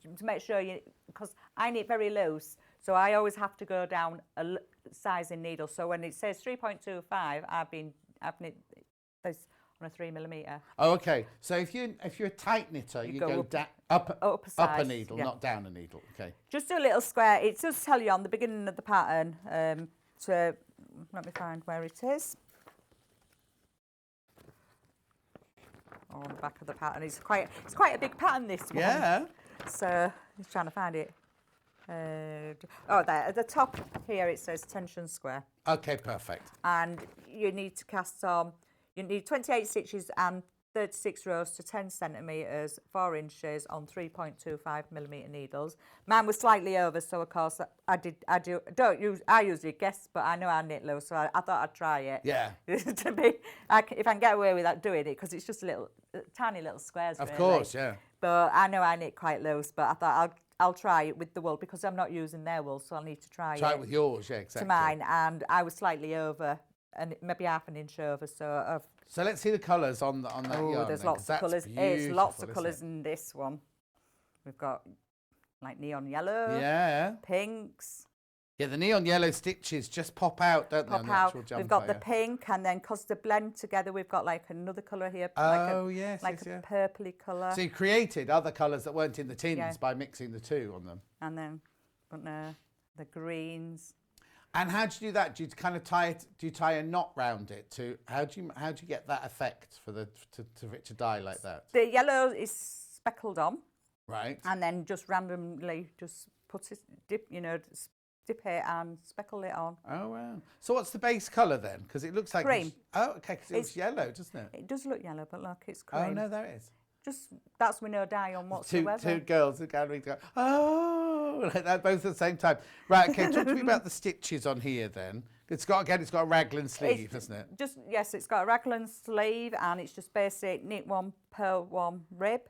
Just to make sure because I knit very loose, so I always have to go down a size in needle. So when it says 3.25, I've knit this on a 3mm. Oh, okay. So if you're a tight knitter, you go up a needle, not down a needle. Okay. Just do a little square. It does tell you on the beginning of the pattern. To let me find where it is. On the back of the pattern, it's quite a big pattern, this one. Yeah. So just trying to find it. There at the top here it says tension square. Okay, perfect. And you need to cast on. You need 28 stitches and 36 rows to 10 centimetres, 4 inches on 3.25mm needles. Mine was slightly over, so of course I usually guess, but I know I knit low, so I thought I'd try it. Yeah. If I can get away without doing it, because it's just tiny little squares. Of really. course, yeah. But I know I knit quite loose, but I thought I'll try it with the wool because I'm not using their wool, so I'll need to try it. Try it with yours, yeah, exactly. To mine, and I was slightly over, and maybe half an inch over, so So let's see the colours on that yarn. There's then, lots of colours. It's lots of colours it? in this one. We've got like neon yellow, Yeah. pinks. Yeah, the neon yellow stitches just pop out, don't they, on the actual jumper? We've got the pink, and then because they blend together, we've got like another colour here. Yes, like a purpley colour. So you created other colours that weren't in the tins by mixing the two on them. And then the greens. And how do you do that? Do you kind of tie it? Do you tie a knot round it? How do you get that effect for it to dye like that? The yellow is speckled on, right? And then just randomly just put it, dip it and speckle it on. Oh wow! So what's the base colour then? Because it looks like cream. Oh, okay. Because it's yellow, doesn't it? It does look yellow, but look, it's cream. Oh no, there it is. Just that's with no dye on whatsoever. Two girls in the gallery go, oh, like that, both at the same time. Right, okay, talk to me about the stitches on here then. It's got a raglan sleeve, hasn't it? Yes, it's got a raglan sleeve, and it's just basic knit one, purl one, rib.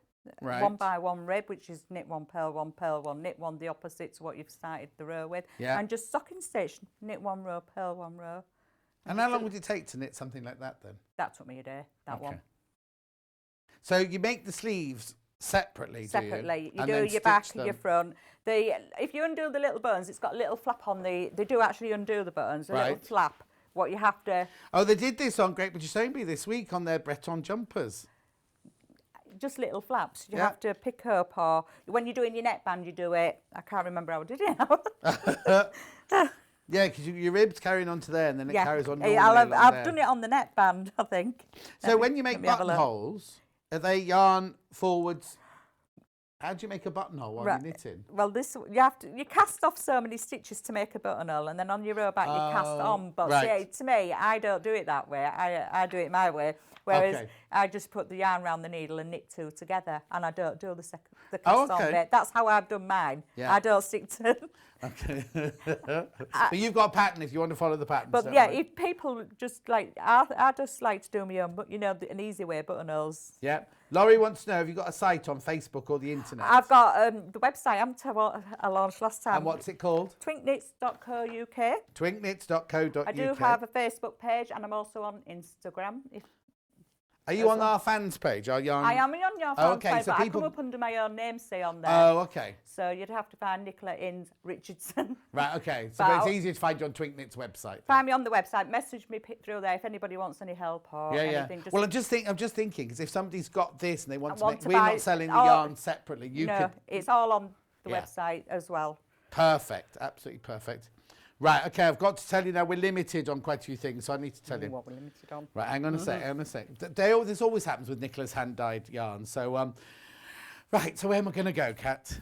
Right. 1 by 1 rib, which is knit one, purl one, knit one, the opposite to what you've started the row with. Yeah. And just stocking stitch, knit 1 row, purl 1 row. And how long would it take to knit something like that then? That took me a day, that one. So you make the sleeves separately, Separately. You do your back and your front. If you undo the little buttons, it's got a little flap on they do actually undo the buttons, a little flap. What you have to... Oh, they did this on Great British Sewing Bee this week on their Breton jumpers. Just little flaps. You have to pick up, or when you're doing your neckband, you do it. I can't remember how I did it now. Yeah, because your ribs carrying on to there, and then it carries on normally I've done it on the neckband, I think. So when you make buttonholes, are they yarn forwards? How do you make a buttonhole while you're knitting? Well, you cast off so many stitches to make a buttonhole, and then on your row back you cast on. But to me, I don't do it that way. I do it my way. Whereas I just put the yarn around the needle and knit two together, and I don't do the cast on bit. That's how I've done mine. Yeah. I don't stick to. Okay. But you've got a pattern if you want to follow the pattern. But if people just like, I just like to do my own, but an easy way buttonholes. Yeah. Laurie wants to know, have you got a site on Facebook or the internet? I've got the website I launched last time. And what's it called? twinkknits.co.uk. twinkknits.co.uk. I do have a Facebook page, and I'm also on Instagram. Are you on our fans page? Our yarn? I am on your fans page, but I come up under my own name, say, on there. Oh, okay. So you'd have to find Nicola Innes Richardson. Right, okay. So but it's easier to find you on Twink Knits website. Then. Find me on the website. Message me through there if anybody wants any help or anything. Well, I'm just thinking, because if somebody's got this and they want to make... We're not selling the yarn separately. It's all on the website as well. Perfect. Absolutely perfect. Right, okay, I've got to tell you now, we're limited on quite a few things, so I need to tell you. What we're limited on. Right, hang on a sec. This always happens with Nicola's hand-dyed yarn. So, right, so where am I going to go, Kat?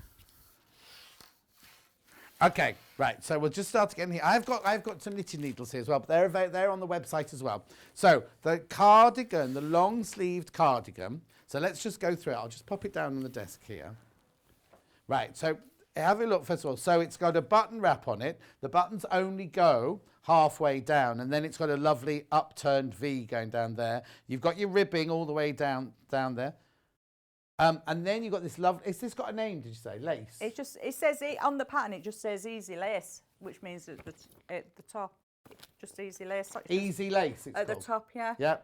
Okay, right, so we'll just start again here. I've got some knitting needles here as well, but they're on the website as well. So, the cardigan, the long-sleeved cardigan, so let's just go through it. I'll just pop it down on the desk here. Right, so... have a look first of all. So it's got a button wrap on it. The buttons only go halfway down, and then it's got a lovely upturned V going down there. You've got your ribbing all the way down there. And then you've got this lovely, is this got a name, did you say? Lace? It says on the pattern, it just says easy lace, which means at the top, just easy lace. Easy lace, it's at called. the top, yeah. Yeah,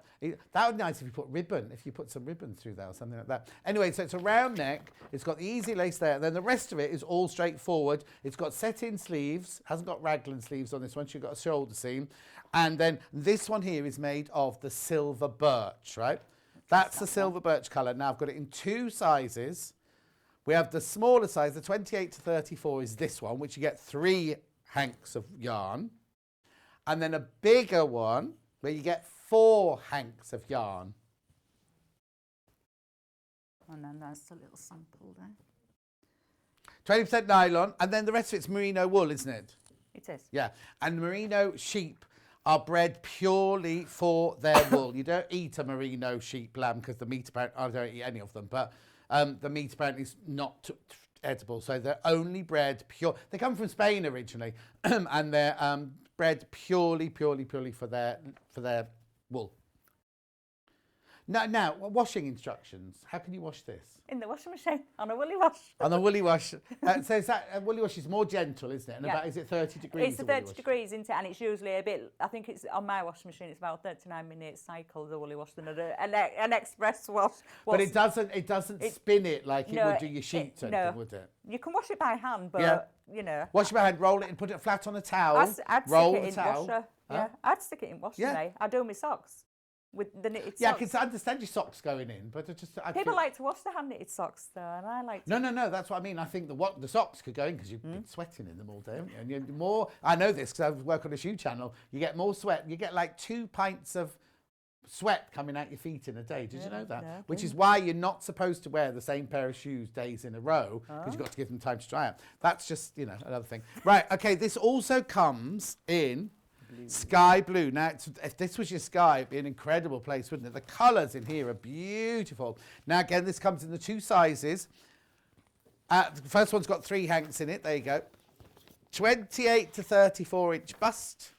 that would be nice if you put ribbon, if you put some ribbon through there or something like that. Anyway, so it's a round neck, it's got the easy lace there, and then the rest of it is all straightforward. It's got set-in sleeves, hasn't got raglan sleeves on this one, so you've got a shoulder seam. And then this one here is made of the silver birch, right? That's the silver birch colour. Now I've got it in 2 sizes. We have the smaller size, the 28 to 34 is this one, which you get 3 hanks of yarn. And then a bigger one where you get 4 hanks of yarn. And then there's a little sample there. 20% nylon, and then the rest of it's merino wool, isn't it? It is. Yeah, and merino sheep are bred purely for their wool. You don't eat a merino sheep lamb because the meat apparently, I don't eat any of them, but the meat apparently is not edible. So they're only bred pure. They come from Spain originally, and they're bred purely for their wool. Now, washing instructions. How can you wash this? In the washing machine, on a woolly wash. On a woolly wash. So is that, a woolly wash is more gentle, isn't it? And Yeah. about, is it 30 degrees? It's 30 degrees, isn't it? And it's usually a bit, I think it's on my washing machine, it's about 39-minute cycle, the woolly wash, than an express wash. But it doesn't spin it like it would do your sheets or anything, would it? You can wash it by hand, but, you know. Wash it by hand, roll it and put it flat on a towel. I'd roll stick it the in towel. washer. Yeah, I'd stick it in washer, Yeah. mate. I do my socks with the knitted Yeah, socks. because I understand your socks going in, but People like to wash the hand knitted socks though, and I like to. No, that's what I mean. I think the socks could go in because you've been sweating in them all day, haven't you? And you're more, I know this because I work on a shoe channel, you get more sweat, you get like 2 pints of sweat coming out your feet in a day. Did you know that? Yeah. Which is why you're not supposed to wear the same pair of shoes days in a row because you've got to give them time to dry out. That's just, another thing. Right, okay, this also comes in sky blue. Now, if this was your sky, it'd be an incredible place, wouldn't it? The colours in here are beautiful. Now, again, this comes in the 2 sizes. The first one's got 3 hanks in it. There you go. 28 to 34 inch bust.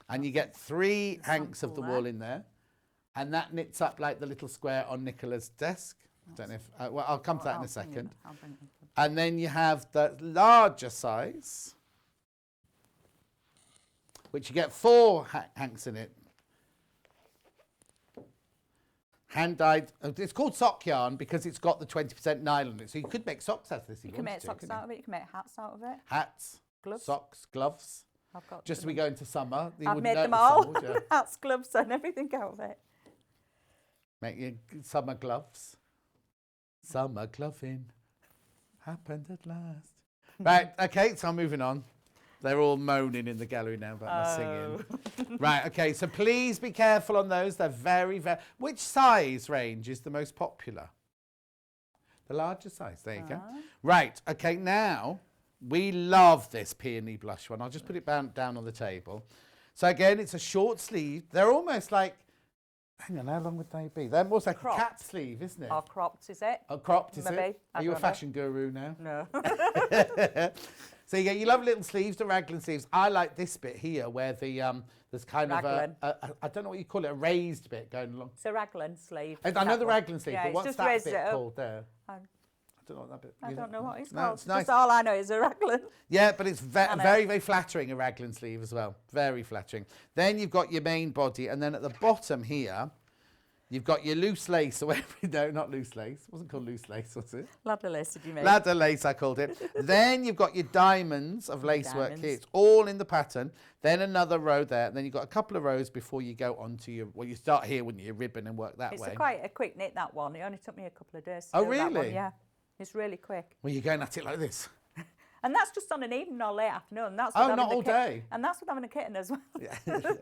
And you get 3 hanks of the wool in there. And that knits up like the little square on Nicola's desk. I don't know if, well, I'll come to that in a second. And then you have the larger size, which you get 4 hanks in it. Hand-dyed. It's called sock yarn because it's got the 20% nylon in it. So you could make socks out of this. You can make socks out of it. You can make hats out of it. Hats, gloves, socks, gloves. I've got. Just as we go into summer, I've made them all. Hats, gloves, and everything out of it. Make your summer gloves. Summer gloving happened at last. Right. Okay. So I'm moving on. They're all moaning in the gallery now about my singing. Right, okay, so please be careful on those. They're very, very... Which size range is the most popular? The larger size, there you go. Right, okay, now, we love this peony blush one. I'll just put it down on the table. So again, it's a short sleeve. They're almost like... Hang on, how long would they be? They're almost like cropped. A cap sleeve, isn't it? Or cropped, is it? Oh, cropped, is Maybe. it? Are you a fashion guru now? No. So you get your lovely little sleeves, the raglan sleeves. I like this bit here where the there's kind Raglan. of I don't know what you call it, a raised bit going along. It's a raglan sleeve. I know the raglan sleeve, Yeah, but it's what's just that raised bit it up. called there? I don't know what that bit. I don't know what it's No, called. it's nice. Just all I know is a raglan. Yeah, but it's I know. very, very flattering, a raglan sleeve as well. Very flattering. Then you've got your main body, and then at the bottom here, you've got your loose lace, or whatever. No, not loose lace. It wasn't called loose lace, was it? Ladder lace, did you make? Ladder lace, I called it. Then you've got your diamonds of lacework here. It's all in the pattern. Then another row there. And then you've got a couple of rows before you go on to your... Well, you start here, wouldn't you? Your ribbon and work that way. It's quite a quick knit, that one. It only took me a couple of days to Oh, do that one. really? Yeah. It's really quick. Well, you're going at it like this. And that's just on an evening or late afternoon. That's Oh, with not having all the day? And that's with having a kitten as well. Yeah.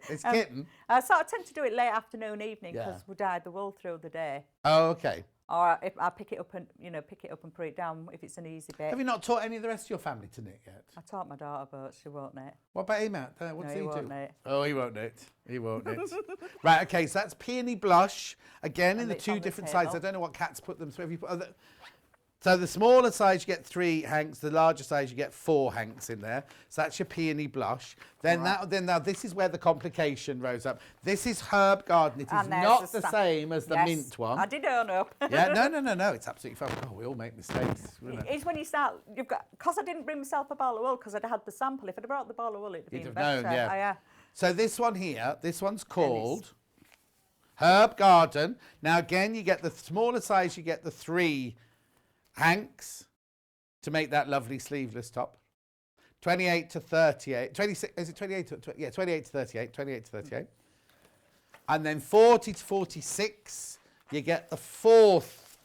It's kitten. I sort of tend to do it late afternoon, evening, Yeah. because we dyed the wool through the day. Oh, okay. Or if I pick it up and put it down if it's an easy bit. Have you not taught any of the rest of your family to knit yet? I taught my daughter, but she won't knit. What about him out there? What No, does he he won't do? knit. Oh, he won't knit. He won't knit. Right, okay, so that's peony blush. Again, in And the it's 2 on the different sizes. I table. don't know what Kat's put them through. Have you put other... So the smaller size, you get 3 hanks. The larger size, you get 4 hanks in there. So that's your peony blush. Then now this is where the complication rose up. This is herb garden. It is not the same as the mint one. I did own up. Yeah, no. It's absolutely fine. Oh, we all make mistakes. It's when you start. You've got because I didn't bring myself a ball of wool because I'd had the sample. If I'd brought the ball of wool, it'd have been better. Known, yeah. So this one here, this one's called Herb Garden. Now again, you get the smaller size. You get the 3 hanks to make that lovely sleeveless top. 28 to 38. 26. Is it 28 to 28 to 38. 28 to 38. And then 40 to 46. You get the 4th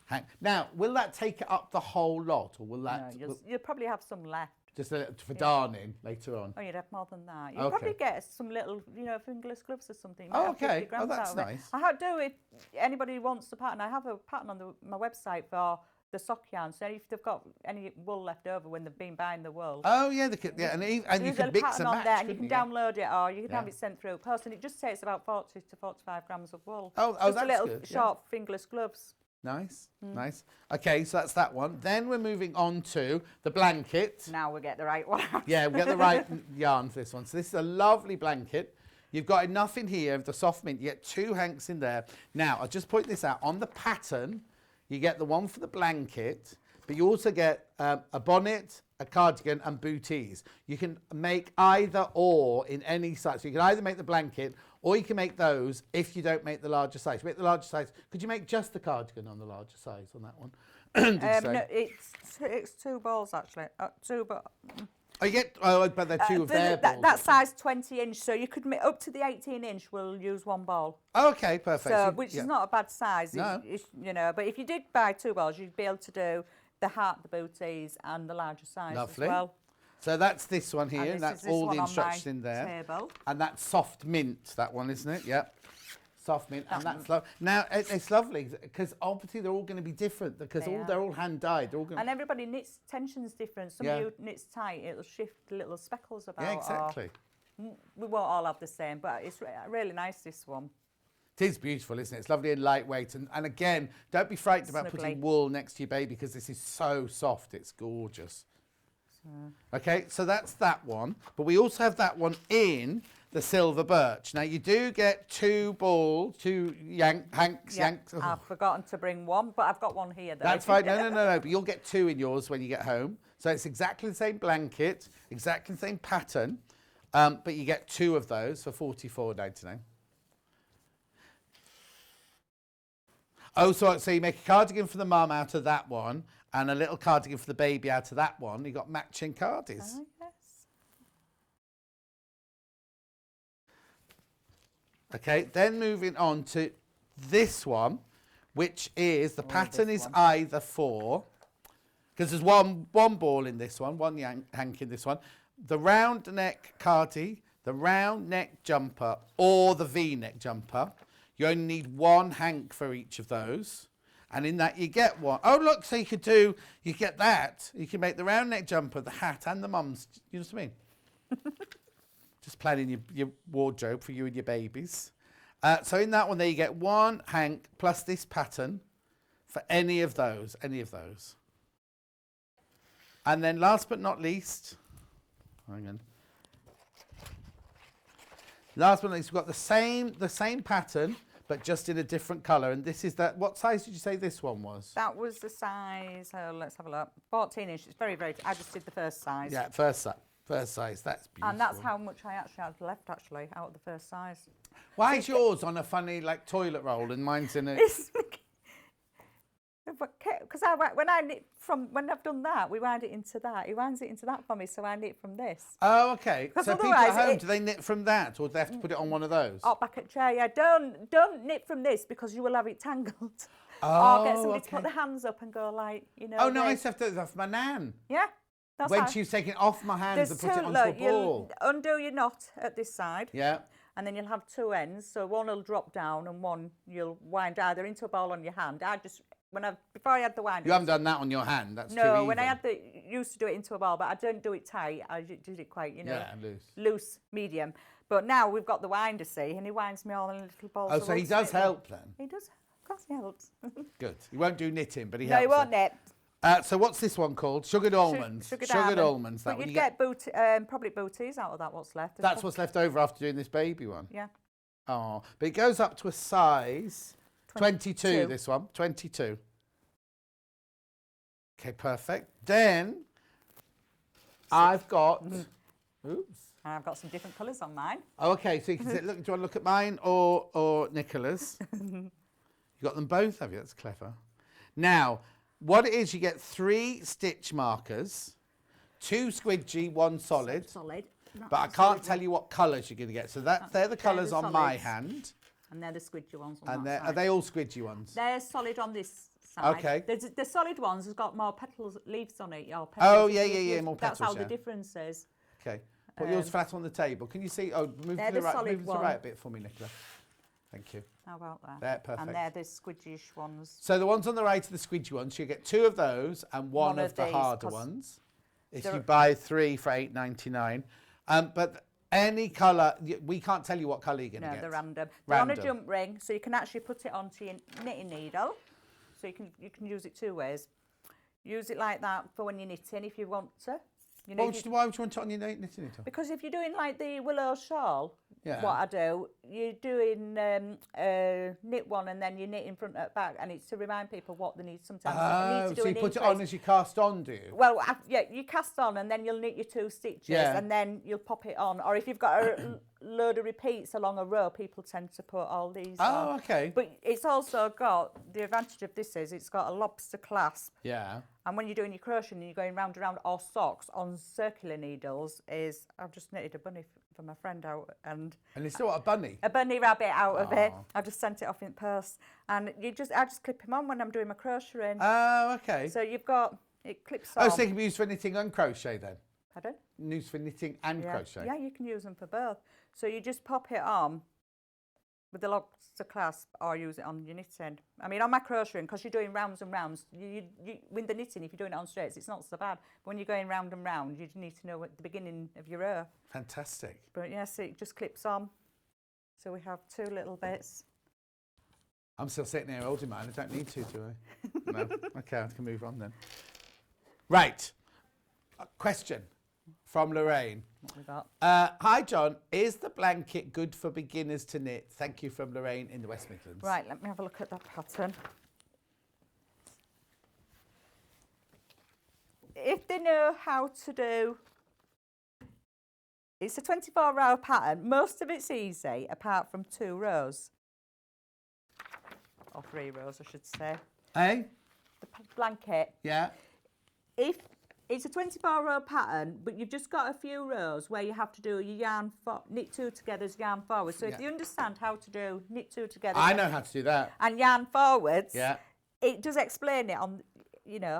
hank. Now, will that take it up the whole lot, or will that? No, you'll probably have some left. Just for darning later on. Oh, you'd have more than that. You'd probably get some little, fingerless gloves or something. Oh, okay. Oh, that's nice. I do if anybody wants the pattern. I have a pattern on my website for the sock yarn. So if they've got any wool left over when they've been buying the wool. Oh, yeah. They could, and you can mix and match, there, and you can download it, or you can have it sent through post, and it just takes about 40 to 45 grams of wool. Oh, just that's a little good, short fingerless gloves. Nice, nice. Okay, so that's that one. Then we're moving on to the blanket. Now we get the right one. Yeah, we get the right yarn for this one. So this is a lovely blanket. You've got enough in here of the soft mint. You get 2 hanks in there. Now, I'll just point this out. On the pattern, you get the one for the blanket, but you also get a bonnet, a cardigan, and booties. You can make either or in any size. So you can either make the blanket, or you can make those if you don't make the larger size. Make the larger size. Could you make just the cardigan on the larger size on that one? No, it's 2 balls actually. 2 balls. Oh, you get. Oh, but they're 2 of their balls. That size 20 inch, so you could make up to the 18 inch. We'll use 1 ball. Oh, okay, perfect. So, which is not a bad size. No. But if you did buy 2 balls, you'd be able to do the heart, the booties, and the larger size Lovely. as well. So that's this one here, and that's all the on instructions my in there. Table. And that's soft mint, that one, isn't it? Yep. Soft mint, and that's lovely. Now, it's lovely, because obviously they're all going to be different, because they're all hand-dyed. And everybody knits tensions different. Some of you knits tight, it'll shift little speckles about. Yeah, exactly. We won't all have the same, but it's really nice, this one. It is beautiful, isn't it? It's lovely and lightweight. And again, don't be frightened about putting wool next to your baby, because this is so soft. It's gorgeous. Okay, so that's that one. But we also have that one in the silver birch. Now, you do get 2 balls, 2 hanks. Oh. I've forgotten to bring 1, but I've got 1 here, though. That's fine. No. But you'll get 2 in yours when you get home. So it's exactly the same blanket, exactly the same pattern, but you get 2 of those for $44.99. Oh, so you make a cardigan for the mum out of that one, and a little cardigan for the baby out of that one. You got matching cardies. Oh, yes. Okay, then moving on to this one, which is the pattern is either for, because there's one ball in this one, 1 hank in this one, the round neck cardi, the round neck jumper, or the V-neck jumper. You only need 1 hank for each of those. And in that you get 1. Oh, look, so you get that. You can make the round neck jumper, the hat, and the mum's. You know what I mean? Just planning your wardrobe for you and your babies. So in that one there you get 1 hank plus this pattern for any of those. And then last but not least, hang on. Last but not least, we've got the same pattern, but just in a different colour. And this is that. What size did you say this one was? That was the size. Let's have a look. 14 inch. It's very, very. I just did the first size. Yeah, first size. That's beautiful. And that's how much I actually had left, out of the first size. Why is yours on a funny toilet roll and mine's in a? Because when I've done that, we wind it into that. He winds it into that for me, so I knit from this. Oh, okay. So people at home, do they knit from that, or do they have to put it on one of those? Oh, back at chair, yeah. Don't knit from this because you will have it tangled. Or get somebody to put the hands up and go Oh no, I used to have to do that for my nan. Yeah. That's when she was taking it off my hands and put it onto a ball. You'll undo your knot at this side. Yeah. And then you'll have 2 ends. So one will drop down and one you'll wind either into a ball on your hand. Before I had the wind. You haven't done that on your hand. That's no. When I used to do it into a ball, but I don't do it tight. I did it quite, loose, medium. But now we've got the winder, see, and he winds me all in little balls. Oh, so he does help then. He does. Of course he helps. Good. He won't do knitting, but he No, helps. he won't her. knit. So what's this one called? Sugared almonds. Sugared almonds. That But one you'd you get probably booties out of that, what's left. That's what's left over after doing this baby one. Yeah. Oh, but it goes up to a size 22, this one. 22. Okay, perfect. Then I've got... Oops. And I've got some different colours on mine. Oh, okay, so you can say, look, do you want to look at mine or Nicola's? You got them both, have you? That's clever. Now, what it is, you get 3 stitch markers, 2 squidgy, 1 solid. Solid. But I can't tell you what colours you're going to get. So they're the colours on my hand. And they're the squidgy ones on And that are side. they all squidgy ones? They're solid on this side. Okay. The solid ones has got more petals, leaves on it. Or petals. Oh, yeah, more petals, That's how yeah. the difference is. Okay. Put yours flat on the table. Can you see? Oh, move They're to the the right. solid Move to the one. right a bit for me, Nicola. Thank you. How about that? They're perfect. And they're the squidgy-ish ones. So the ones on the right are the squidgy ones. You get 2 of those and one of the these, harder 'cause ones. If they're- you buy 3 for $8.99. But any colour, we can't tell you what colour you're going to No, get. they're random. They're on a Random. jump ring, so you can actually put it onto your knitting needle. So you can use it 2 ways. Use it like that for when you're knitting if you want to. You know, Why would you want it on your knitting needle? because if you're doing like the willow shawl, Yeah. what I do, you're doing knit one and then you knit in front and back, and it's to remind people what they need sometimes. They need to do So you an put it increase. on as you cast on, do you? Well, yeah, you cast on and then you'll knit your 2 stitches Yeah. and then you'll pop it on. Or if you've got a load of repeats along a row, people tend to put all these on. Oh, okay. But it's also got, the advantage of this is it's got a lobster clasp. Yeah. And when you're doing your crochet and you're going round and round, or socks on circular needles, I've just knitted a bunny for my friend out, and And it's still a bunny. a bunny rabbit out of it. Oh. I just sent it off in post, and I just clip him on when I'm doing my crocheting. Oh, okay. So you've got, it clips on. Oh, so they can be used for knitting and crochet then? Pardon? Used for knitting and Yeah. crochet? Yeah, you can use them for both. So you just pop it on with the lobster clasp, or use it on your knitting. I mean, on my crocheting, because you're doing rounds and rounds, you with the knitting, if you're doing it on straights, it's not so bad. But when you're going round and round, you need to know at the beginning of your row. Fantastic. But yes, it just clips on. So we have 2 little bits. I'm still sitting here holding mine. I don't need to, do I? No. Okay, I can move on then. Right. A question from Lorraine. What we got? Hi, John. Is the blanket good for beginners to knit? Thank you, from Lorraine in the West Midlands. Right, let me have a look at that pattern. If they know how to do, it's a 24-row pattern. Most of it's easy, apart from 2 rows. Or 3 rows, I should say. Hey? The blanket. Yeah? If it's a 24-row pattern, but you've just got a few rows where you have to do your knit 2 together, yarn forward. So if you understand how to do knit 2 together, I know how to do that. and yarn forwards, Yeah. it does explain it on,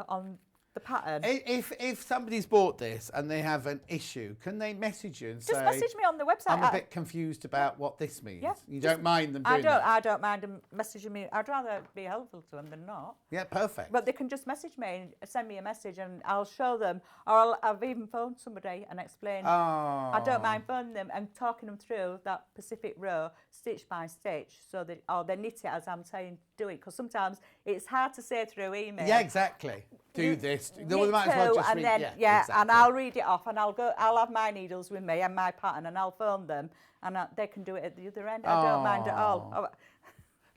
on the pattern. If somebody's bought this and they have an issue, can they message you and Just say, message me on the website. I'm a bit confused about what this means? Yeah, You just- don't mind them doing that? I don't mind them messaging me. I'd rather be helpful to them than not. Yeah, perfect. But they can just message me and send me a message, and I'll show them. Or I've even phoned somebody and explained. Oh. I don't mind phoning them and talking them through that specific row, stitch by stitch, so that they knit it as I'm saying do it. Because sometimes it's hard to say through email. Yeah, exactly. Do this. They Knit might as well 2, just and read. then exactly. and I'll read it off, and I'll have my needles with me and my pattern, and I'll phone them, and they can do it at the other end. I don't mind at all. Oh,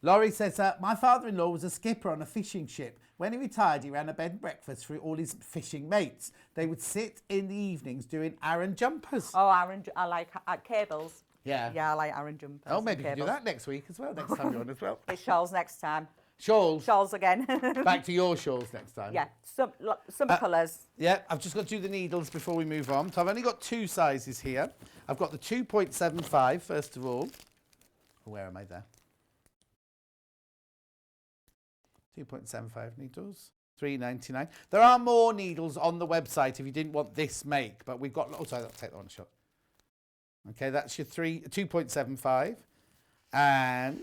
Laurie says, my father-in-law was a skipper on a fishing ship. When he retired, he ran a bed and breakfast for all his fishing mates. They would sit in the evenings doing Aran jumpers. oh, I like cables. Yeah. Yeah, I like Aran jumpers. Oh, maybe and you can do cables. that next week as well, next time you're on as well. It's shawls next time. Shawls. Shawls again. Back to your shawls next time. Yeah, some colours. Yeah, I've just got to do the needles before we move on. So I've only got 2 sizes here. I've got the 2.75 first of all. Where am I there? 2.75 needles, $3.99. There are more needles on the website if you didn't want this make, but we've got. Oh, sorry, I'll take that one shot. Okay, that's your 2.75, and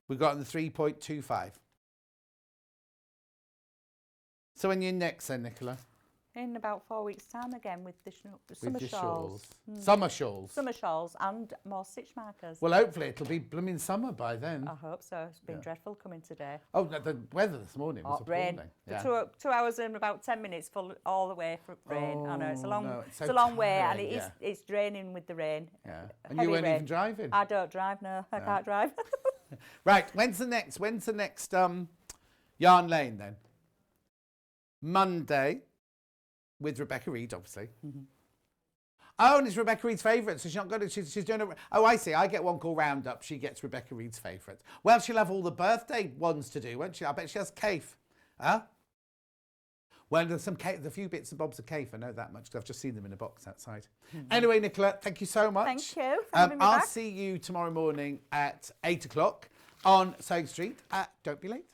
we've got the 3.25. So when you're next, then, Nicola. in about 4 weeks' time again with the summer With your shawls. Summer shawls. Summer shawls and more stitch markers. Well, hopefully it'll be blooming summer by then. I hope so. It's been dreadful coming today. Oh, the weather this morning was Rain. appalling. For 2 hours and about 10 minutes full all the way for rain. I know it's a long, no, it's a long way, and tiring, it's draining with the rain. Yeah. And Heavy you weren't rain. even driving. I don't drive. No, I can't drive. Right. When's the next Yarn Lane then? Monday, with Rebecca Reed, obviously. Oh, and it's Rebecca Reed's favourite, so she's not going to. She's doing a. Oh, I see. I get one called Roundup. She gets Rebecca Reed's favourite. Well, she'll have all the birthday ones to do, won't she? I bet she has Cafe. Huh? Well, there's some cake, a few bits and bobs of Cafe. I know that much because I've just seen them in a box outside. Anyway, Nicola, thank you so much. Thank you for having me I'll back. see you tomorrow morning at 8 o'clock on Sewing Street. Don't be late.